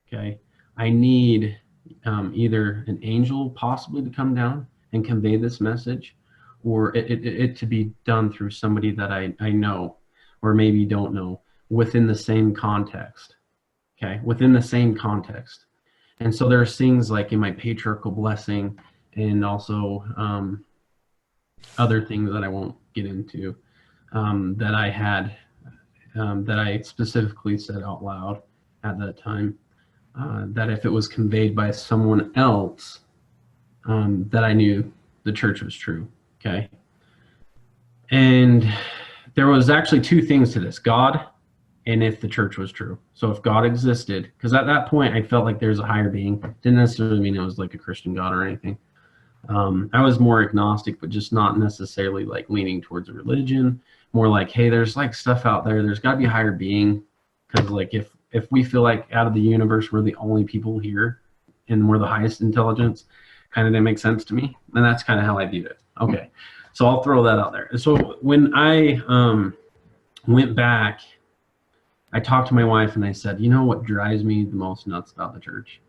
okay, I need either an angel possibly to come down and convey this message, or it to be done through somebody that I know or maybe don't know within the same context, okay, within the same context. And so there's things like in my patriarchal blessing, and also other things that I won't get into, that I had, that I specifically said out loud at that time, that if it was conveyed by someone else, that I knew the church was true, okay? And there was actually two things to this: God, and if the church was true. So if God existed, because at that point I felt like there's a higher being. Didn't necessarily mean it was like a Christian God or anything. I was more agnostic, but just not necessarily like leaning towards a religion. More like, hey, there's like stuff out there. There's got to be a higher being, because like if we feel like out of the universe we're the only people here and we're the highest intelligence, kind of didn't make sense to me. And that's kind of how I viewed it. Okay, so I'll throw that out there. So when I went back, I talked to my wife and I said, you know what drives me the most nuts about the church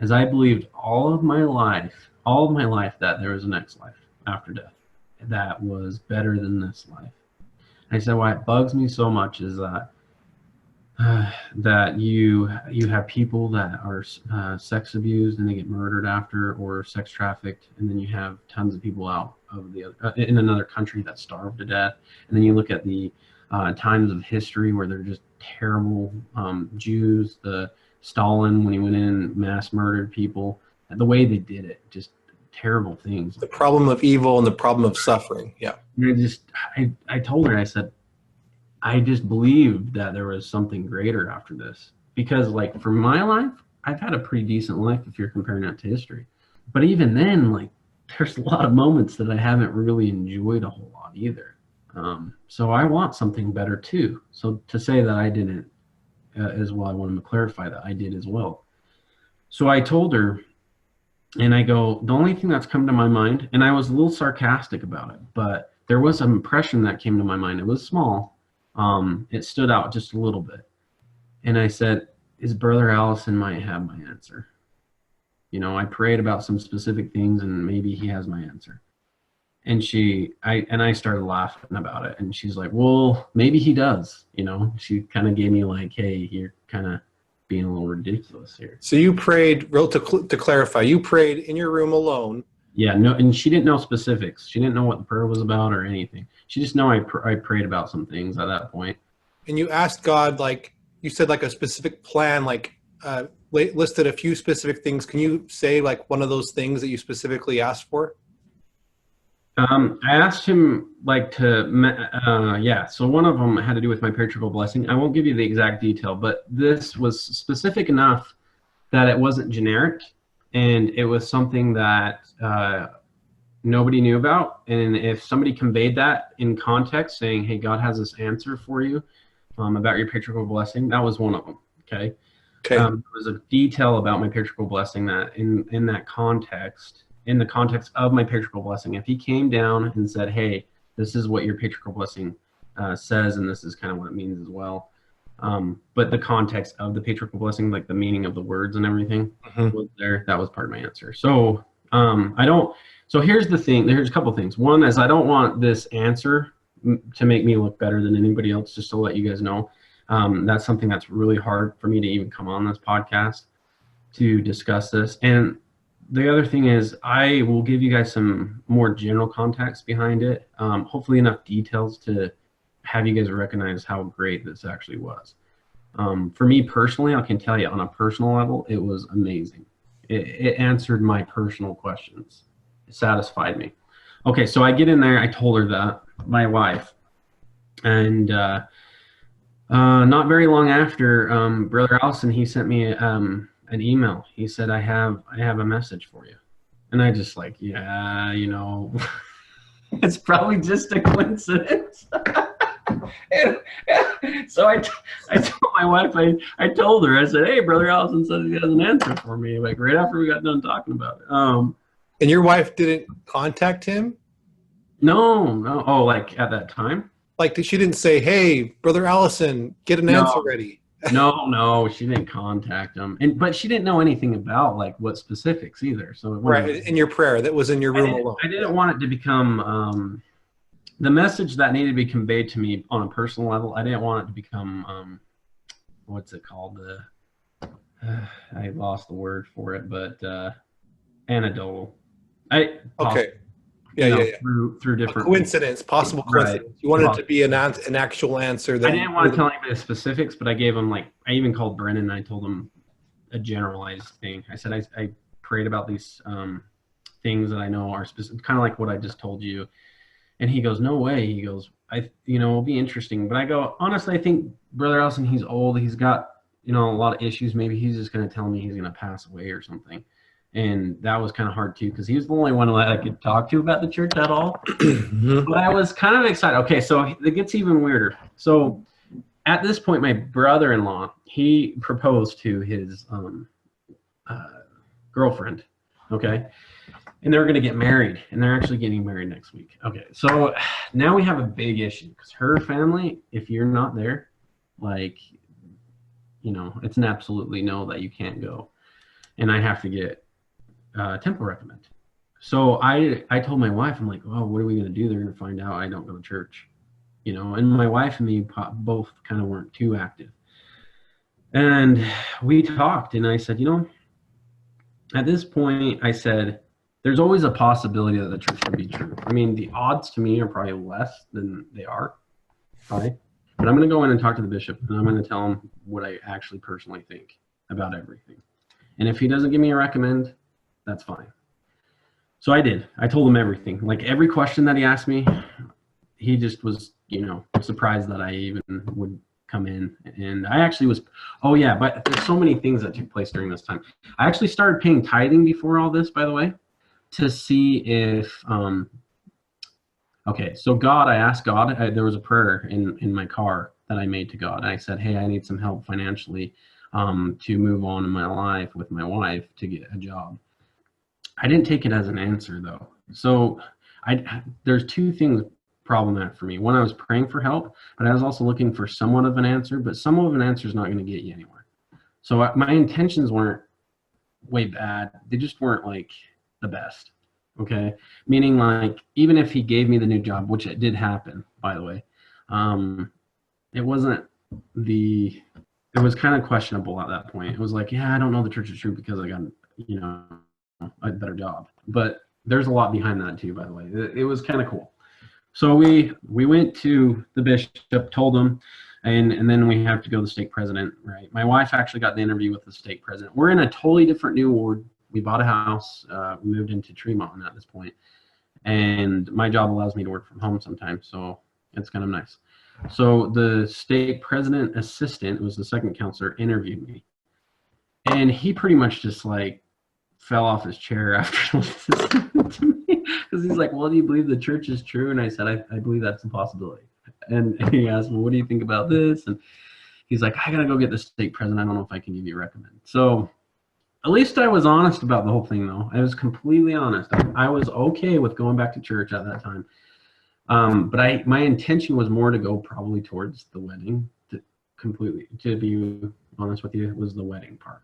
is I believed all of my life that there was a next life after death that was better than this life. And I said, why it bugs me so much is that that you have people that are sex abused and they get murdered after, or sex trafficked, and then you have tons of people out of the other, in another country that starved to death. And then you look at the times of history where they're just terrible. Jews, the Stalin, when he went in and mass murdered people, the way they did it, just terrible things. The problem of evil and the problem of suffering. Yeah. And I told her, I said, I just believed that there was something greater after this, because like for my life, I've had a pretty decent life if you're comparing that to history. But even then, like there's a lot of moments that I haven't really enjoyed a whole lot either. So I want something better too. So to say that I didn't as well, I want to clarify that I did as well. So I told her, and I go, the only thing that's come to my mind, and I was a little sarcastic about it, but there was an impression that came to my mind. It was small. It stood out just a little bit. And I said, is Brother Allison might have my answer. You know, I prayed about some specific things and maybe he has my answer. And I started laughing about it. And she's like, well, maybe he does. You know, she kind of gave me like, hey, you're kind of being a little ridiculous here. So you prayed, to clarify, you prayed in your room alone. Yeah, no, and she didn't know specifics. She didn't know what the prayer was about or anything. She just knew I prayed about some things at that point. And you asked God, like, you said like a specific plan, like listed a few specific things. Can you say like one of those things that you specifically asked for? I asked him like to, so one of them had to do with my patriarchal blessing. I won't give you the exact detail, but this was specific enough that it wasn't generic, and it was something that nobody knew about. And if somebody conveyed that in context, saying, hey, God has this answer for you about your patriarchal blessing, that was one of them, okay? There was a detail about my patriarchal blessing that in that context, in the context of my patriarchal blessing, if he came down and said, hey, this is what your patriarchal blessing says, and this is kind of what it means as well, But the context of the patriarchal blessing, like the meaning of the words and everything, Mm-hmm. was there. That was part of my answer. So I don't. So here's the thing. There's a couple things. One is I don't want this answer to make me look better than anybody else. Just to let you guys know, that's something that's really hard for me to even come on this podcast to discuss this. And the other thing is I will give you guys some more general context behind it. Hopefully enough details to have you guys recognize how great this actually was. For me personally, I can tell you on a personal level, it was amazing. It answered my personal questions. It satisfied me. Okay, so I get in there. I told her that, my wife. And not very long after, Brother Allison, he sent me an email. He said, I have a message for you. And I just like, yeah, you know, it's probably just a coincidence. So I told my wife, I told her, I said, hey, Brother Allison said he has an answer for me, like right after we got done talking about it. And your wife didn't contact him? No. Oh, like at that time? Like she didn't say, hey, Brother Allison, get an answer ready. No, she didn't contact him, but she didn't know anything about like what specifics either. So right in your prayer that was in your room alone. I didn't want it to become the message that needed to be conveyed to me on a personal level. I didn't want it to become what's it called? I lost the word for it, but anecdotal. Okay. Yeah. Through different coincidence, possible coincidence. Right. You wanted it to be an actual answer. That I didn't want to tell anybody the specifics, but I gave him I even called Brennan and I told him a generalized thing. I said I prayed about these things that I know are specific, kind of like what I just told you. And he goes, no way. He goes, it'll be interesting. But I go, honestly, I think Brother Allison, he's old. He's got, a lot of issues. Maybe he's just going to tell me he's going to pass away or something. And that was kind of hard too, because he was the only one that I could talk to about the church at all. But I was kind of excited. Okay, so it gets even weirder. So at this point, my brother-in-law, he proposed to his girlfriend, okay? And they're going to get married, and they're actually getting married next week. Okay, so now we have a big issue, because her family, if you're not there, it's an absolutely no that you can't go. And I have to get temple recommend. So I told my wife, I'm like, oh, what are we going to do? They're going to find out I don't go to church, and my wife and me both kind of weren't too active. And we talked, and I said, at this point, I said, there's always a possibility that the church could be true. I mean, the odds to me are probably less than they are, right? But I'm going to go in and talk to the bishop, and I'm going to tell him what I actually personally think about everything. And if he doesn't give me a recommend, that's fine. So I did. I told him everything. Like every question that he asked me, he just was, surprised that I even would come in. And I actually was, but there's so many things that took place during this time. I actually started paying tithing before all this, by the way, to see if, so God, I asked God, there was a prayer in my car that I made to God. I said, hey, I need some help financially to move on in my life with my wife to get a job. I didn't take it as an answer though. So there's two things problematic for me. One, I was praying for help, but I was also looking for somewhat of an answer, but somewhat of an answer is not going to get you anywhere. So my intentions weren't way bad. They just weren't like the best. Okay. Meaning even if he gave me the new job, which it did happen, by the way, it wasn't it was kind of questionable at that point. It was like, yeah, I don't know the church is true because I got, a better job. But there's a lot behind that too, by the way. It was kind of cool. So we went to the bishop, told him, and then we have to go to the stake president, right? My wife actually got the interview with the stake president. We're in a totally different new ward. We bought a house. We moved into Tremont at this point. And my job allows me to work from home sometimes, so it's kind of nice. So the stake president assistant, who was the second counselor, interviewed me. And he pretty much just fell off his chair after listening to me. Because he's like, well, do you believe the church is true? And I said, I believe that's a possibility. And he asked, well, what do you think about this? And he's like, I got to go get the stake president. I don't know if I can give you a recommend. So at least I was honest about the whole thing, though. I was completely honest. I was okay with going back to church at that time. But my intention was more to go probably towards the wedding completely, to be honest with you, was the wedding part.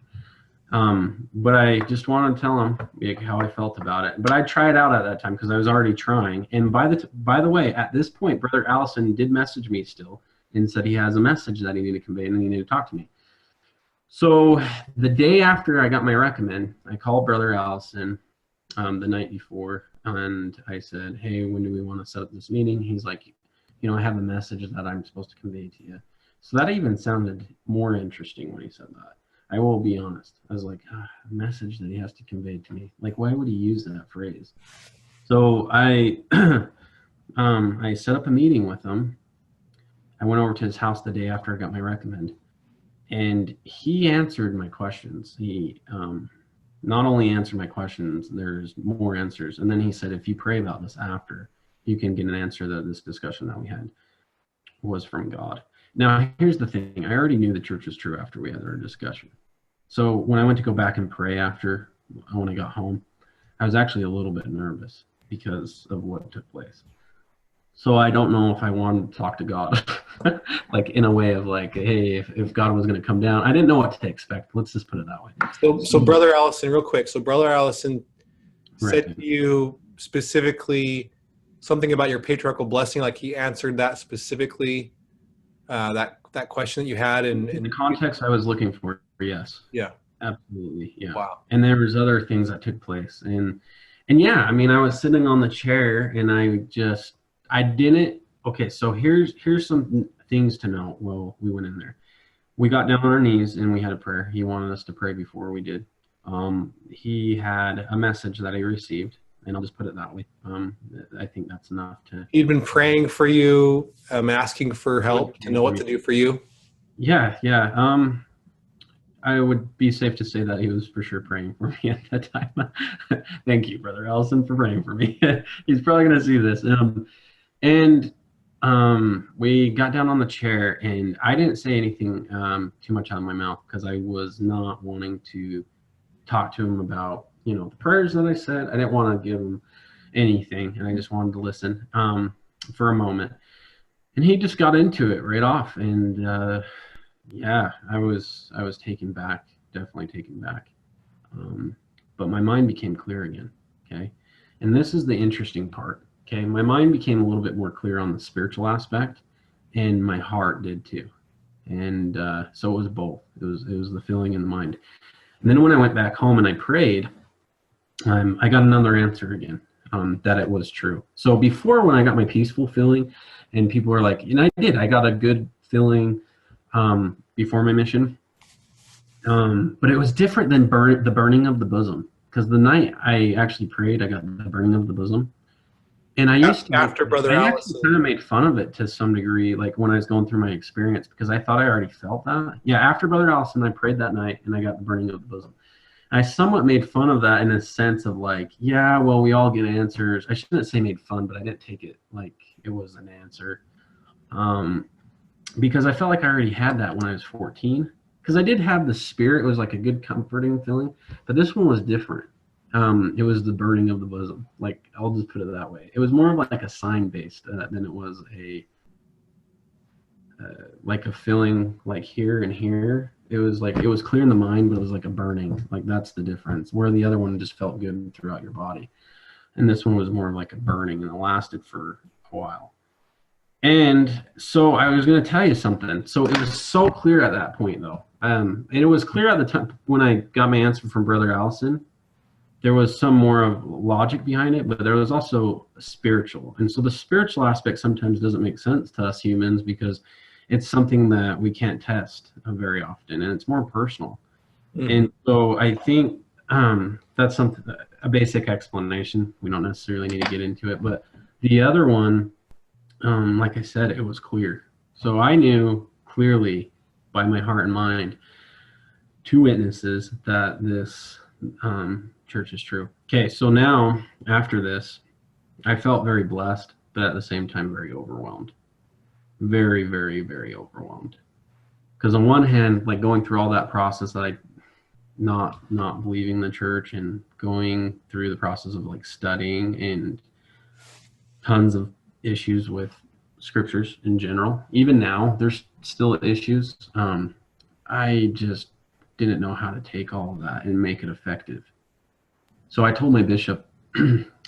But I just wanted to tell him how I felt about it. But I tried out at that time because I was already trying. And by the way, at this point, Brother Allison did message me still and said he has a message that he needed to convey and he needed to talk to me. So the day after I got my recommend, I called Brother Allison the night before, and I said, hey, when do we want to set up this meeting? He's like, I have a message that I'm supposed to convey to you. So that even sounded more interesting when he said that. I will be honest. I was like, a message that he has to convey to me. Like, why would he use that phrase? So I I set up a meeting with him. I went over to his house the day after I got my recommend, and he answered my questions. He not only answered my questions, there's more answers. And then he said, if you pray about this after, you can get an answer that this discussion that we had was from God. Now, here's the thing. I already knew the church was true after we had our discussion. So when I went to go back and pray after, when I got home, I was actually a little bit nervous because of what took place. So I don't know if I wanted to talk to God, like in a way of like, hey, if God was going to come down, I didn't know what to expect. Let's just put it that way. So Brother Allison, real quick. So Brother Allison Right. said to you specifically something about your patriarchal blessing, like he answered that specifically, that question that you had. In the context I was looking for, yes. Yeah. Absolutely. Yeah. Wow. And there was other things that took place. And yeah, I mean, I was sitting on the chair and I didn't, okay, so here's some things to know. Well, we went in there. We got down on our knees and we had a prayer. He wanted us to pray before we did. He had a message that he received, and I'll just put it that way. I think that's enough to. He'd been praying for you, asking for help to know what to do for you. Yeah. I would be safe to say that he was for sure praying for me at that time. Thank you, Brother Allison, for praying for me. He's probably going to see this. We got down on the chair, and I didn't say anything too much out of my mouth because I was not wanting to talk to him about, the prayers that I said. I didn't want to give him anything, and I just wanted to listen for a moment. And he just got into it right off, and yeah, I was taken back, definitely taken back. But my mind became clear again, okay? And this is the interesting part, okay? My mind became a little bit more clear on the spiritual aspect, and my heart did too. And so it was both. It was the feeling and the mind. And then when I went back home and I prayed, I got another answer again, that it was true. So before, when I got my peaceful feeling, and people were like, I got a good feeling before my mission, but it was different than the burning of the bosom, because the night I actually prayed, I got the burning of the bosom. And I used to, after Brother Allison, kind of made fun of it to some degree, like when I was going through my experience, because I thought I already felt that. Yeah, after Brother Allison, I prayed that night and I got the burning of the bosom. I somewhat made fun of that in a sense of like, yeah, well, we all get answers. I shouldn't say made fun, but I didn't take it like it was an answer. Because I felt like I already had that when I was 14. Because I did have the spirit. It was like a good comforting feeling. But this one was different. It was the burning of the bosom. Like, I'll just put it that way. It was more of like a sign based than it was like a feeling like here and here. It was like, it was clear in the mind, but it was like a burning. Like, that's the difference. Where the other one just felt good throughout your body. And this one was more of like a burning, and it lasted for a while. And so I was going to tell you something. So it was so clear at that point, though. And it was clear at the time when I got my answer from Brother Allison. There was some more of logic behind it, but there was also spiritual. And so the spiritual aspect sometimes doesn't make sense to us humans because it's something that we can't test very often, and it's more personal. Mm-hmm. And so I think that's a basic explanation. We don't necessarily need to get into it, but the other one, like I said, it was clear. So I knew clearly by my heart and mind, 2 witnesses, that this church is true. Okay, so now after this, I felt very blessed, but at the same time very overwhelmed. Very, very, very overwhelmed. Because on one hand, like going through all that process, that I not believing the church and going through the process of like studying and tons of issues with scriptures in general. Even now, there's still issues. I just didn't know how to take all of that and make it effective. So I told my bishop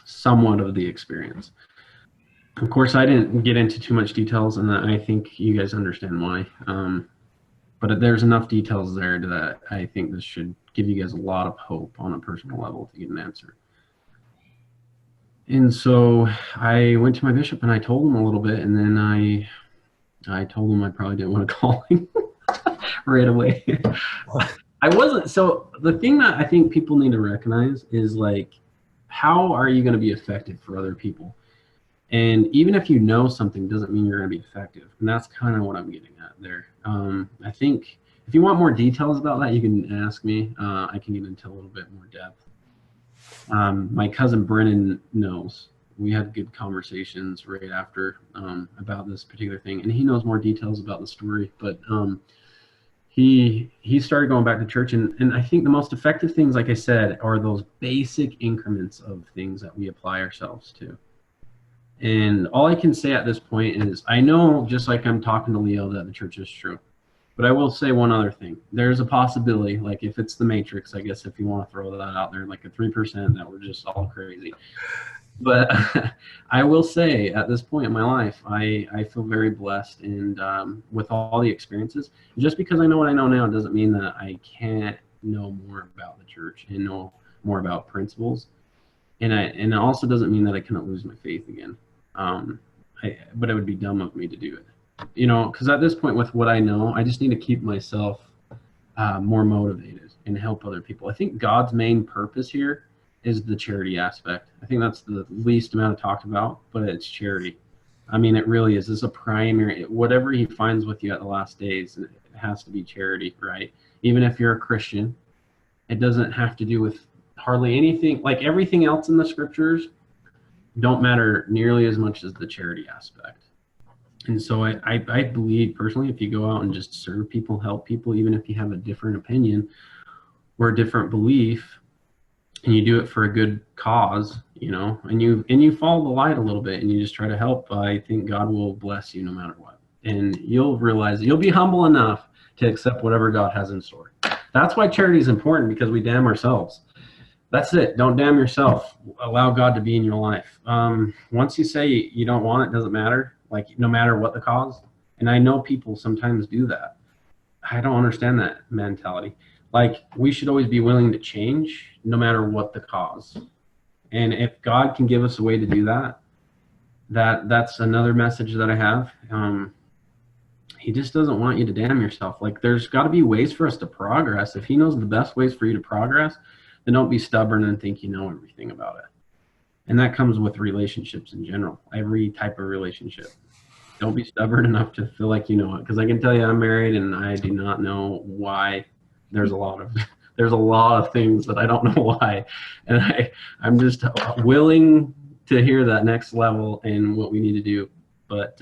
somewhat of the experience. Of course, I didn't get into too much details, and I think you guys understand why. But there's enough details there that I think this should give you guys a lot of hope on a personal level to get an answer. And so I went to my bishop and I told him a little bit, and then I told him I probably didn't want to call him right away. I wasn't. So the thing that I think people need to recognize is, like, how are you going to be effective for other people? And even if you know something doesn't mean you're going to be effective. And that's kind of what I'm getting at there. I think if you want more details about that, you can ask me. I can get into a little bit more depth. My cousin Brennan knows. We had good conversations right after about this particular thing, and he knows more details about the story. But he started going back to church, and I think the most effective things, like I said, are those basic increments of things that we apply ourselves to. And all I can say at this point is, I know, just like I'm talking to Leo, that the church is true. But I will say one other thing. There's a possibility, like if it's the Matrix, I guess, if you want to throw that out there, like a 3% that we're just all crazy. But I will say at this point in my life, I feel very blessed, and with all the experiences, just because I know what I know now doesn't mean that I can't know more about the church and know more about principles. And it also doesn't mean that I cannot lose my faith again. But it would be dumb of me to do it. You know, because at this point, with what I know, I just need to keep myself more motivated and help other people. I think God's main purpose here is the charity aspect. I think that's the least amount of talked about, but it's charity. I mean, it really is. It's a primary, whatever he finds with you at the last days, it has to be charity, right? Even if you're a Christian, it doesn't have to do with hardly anything. Like everything else in the scriptures don't matter nearly as much as the charity aspect. And so I believe personally, if you go out and just serve people, help people, even if you have a different opinion or a different belief, and you do it for a good cause, you know, and you follow the light a little bit and you just try to help, I think God will bless you no matter what. And you'll realize that you'll be humble enough to accept whatever God has in store. That's why charity is important, because we damn ourselves. That's it. Don't damn yourself. Allow God to be in your life. Once you say you don't want it, doesn't matter. Like, no matter what the cause. And I know people sometimes do that. I don't understand that mentality. Like, we should always be willing to change no matter what the cause. And if God can give us a way to do that, that's another message that I have. He just doesn't want you to damn yourself. Like, there's got to be ways for us to progress. If he knows the best ways for you to progress, then don't be stubborn and think you know everything about it. And that comes with relationships in general, every type of relationship. Don't be stubborn enough to feel like you know it. Because I can tell you, I'm married and I do not know why. There's a lot of things that I don't know why. And I'm just willing to hear that next level and what we need to do. But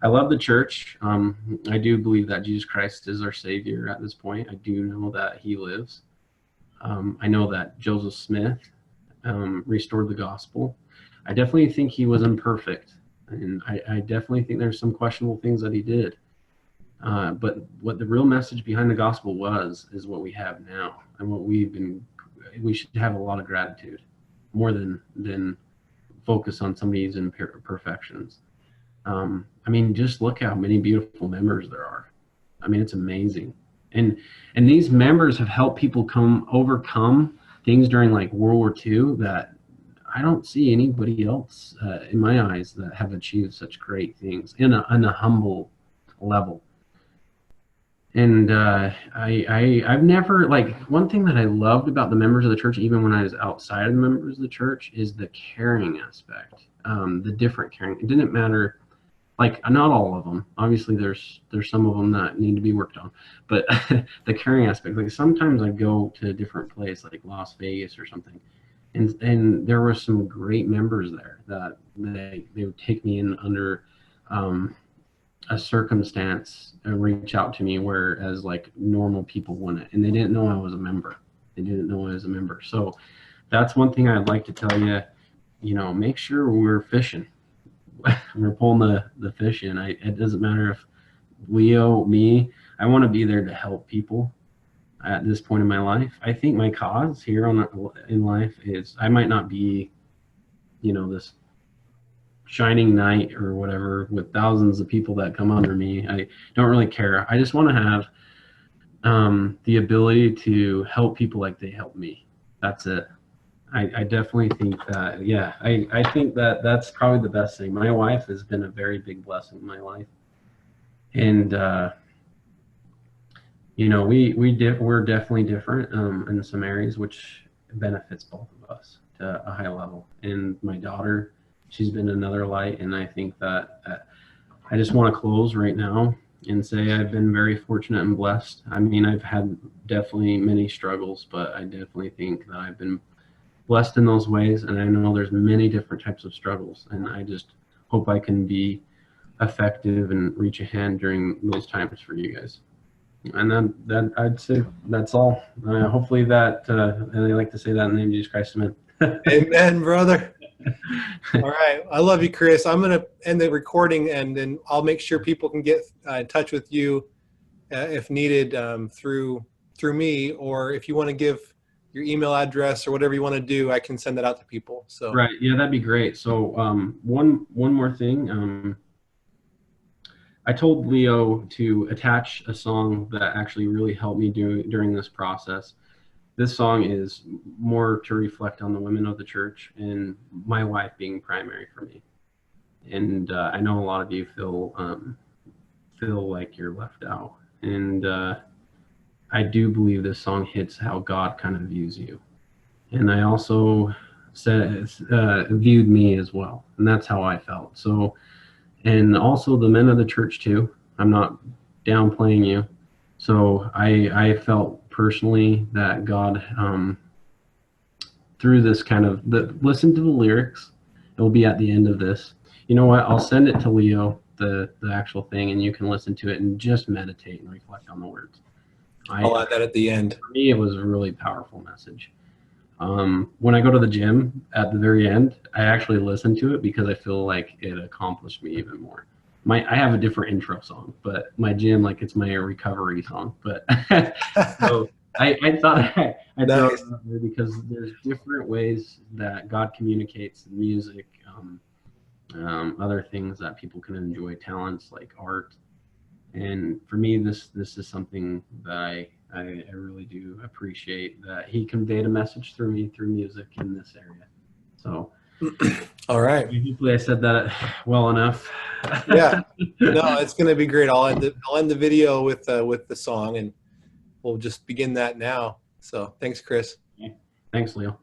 I love the church. I do believe that Jesus Christ is our Savior at this point. I do know that he lives. I know that Joseph Smith restored the gospel. I definitely think he was imperfect, and I definitely think there's some questionable things that he did. But what the real message behind the gospel is what we have now, and what we should have a lot of gratitude, more than focus on somebody's imperfections. I mean, just look how many beautiful members there are. I mean, it's amazing. And these members have helped people overcome things during like World War II that I don't see anybody else in my eyes that have achieved such great things in a humble level. And I've never, like, one thing that I loved about the members of the church, even when I was outside of the members of the church, is the caring aspect, the different caring. It didn't matter. Like, not all of them. Obviously, there's some of them that need to be worked on. But the caring aspect, like sometimes I go to a different place, like Las Vegas or something, and there were some great members there that they would take me in under a circumstance and reach out to me, whereas like normal people wouldn't. And they didn't know I was a member. So that's one thing I'd like to tell you, you know, make sure we're fishing. we're pulling the fish in. It doesn't matter if Leo, me, I want to be there to help people at this point in my life. I think my cause here in life is I might not be, this shining knight or whatever with thousands of people that come under me. I don't really care. I just want to have the ability to help people like they help me. That's it. I definitely think that, yeah, I think that that's probably the best thing. My wife has been a very big blessing in my life. And, we're definitely different in some areas, which benefits both of us to a high level. And my daughter, she's been another light. And I think that I just want to close right now and say I've been very fortunate and blessed. I mean, I've had definitely many struggles, but I definitely think that I've been blessed in those ways. And I know there's many different types of struggles. And I just hope I can be effective and reach a hand during those times for you guys. And then I'd say that's all. Hopefully that, and I like to say that in the name of Jesus Christ, amen. Amen, brother. All right. I love you, Chris. I'm going to end the recording, and then I'll make sure people can get in touch with you if needed through me, or if you want to give your email address or whatever you want to do, I can send that out to people. So right. Yeah, that'd be great. So one more thing. I told Leo to attach a song that actually really helped me during this process. This song is more to reflect on the women of the church and my wife being primary for me. And I know a lot of you feel like you're left out. And I do believe this song hits how God kind of views you. And I also viewed me as well. And that's how I felt. So, and also the men of the church too. I'm not downplaying you. So I felt personally that God, through this kind of, listen to the lyrics. It will be at the end of this. You know what? I'll send it to Leo, the actual thing, and you can listen to it and just meditate and reflect on the words. I'll add that at the end. For me, it was a really powerful message. When I go to the gym at the very end, I actually listen to it because I feel like it accomplished me even more. I have a different intro song, but my gym, like, it's my recovery song. But so I thought I'd throw it out there because there's different ways that God communicates in music, other things that people can enjoy, talents like art. And for me, this is something that I really do appreciate, that he conveyed a message through me, through music in this area. So, all right. Hopefully I said that well enough. Yeah, no, it's going to be great. I'll end the video with the song, and we'll just begin that now. So thanks, Chris. Okay. Thanks, Leo.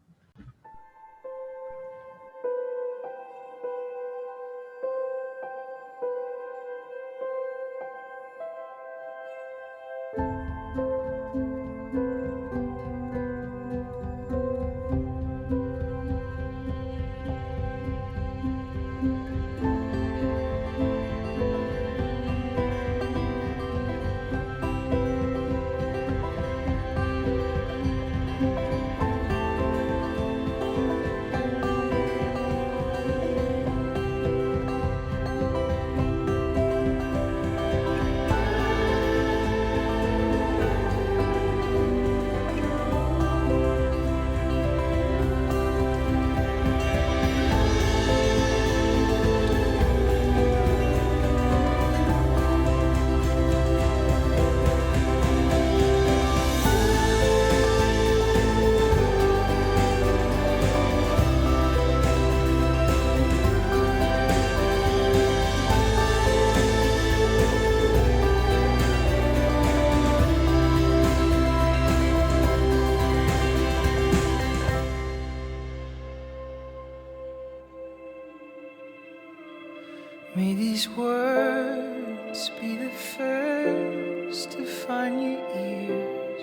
May these words be the first to find your ears.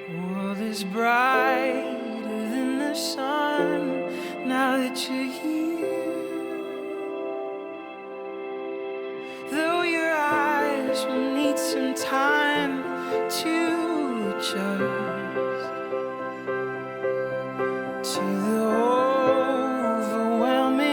The world is brighter than the sun now that you're here. Though your eyes will need some time to adjust to the overwhelming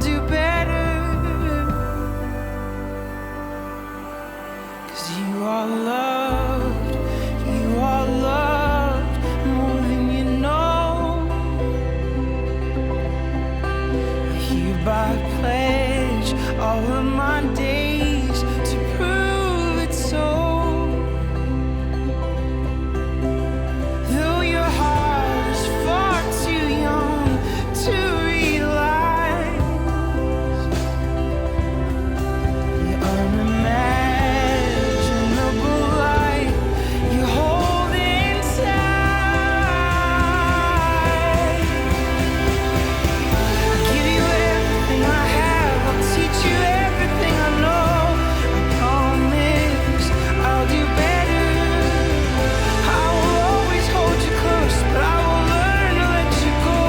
do better. 'Cause you are loved, you are loved more than you know. I hereby pledge all of my days to prove it so. Though your heart is far too young to realize the unimaginable light you hold inside. I'll give you everything I have, I'll teach you everything I know. I promise I'll do better. I will always hold you close, but I will learn to let you go.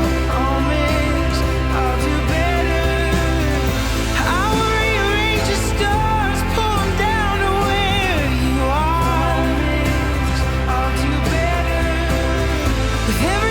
I promise I'll do better. I will rearrange your stars, pull them down to where you are. I'll do better. With every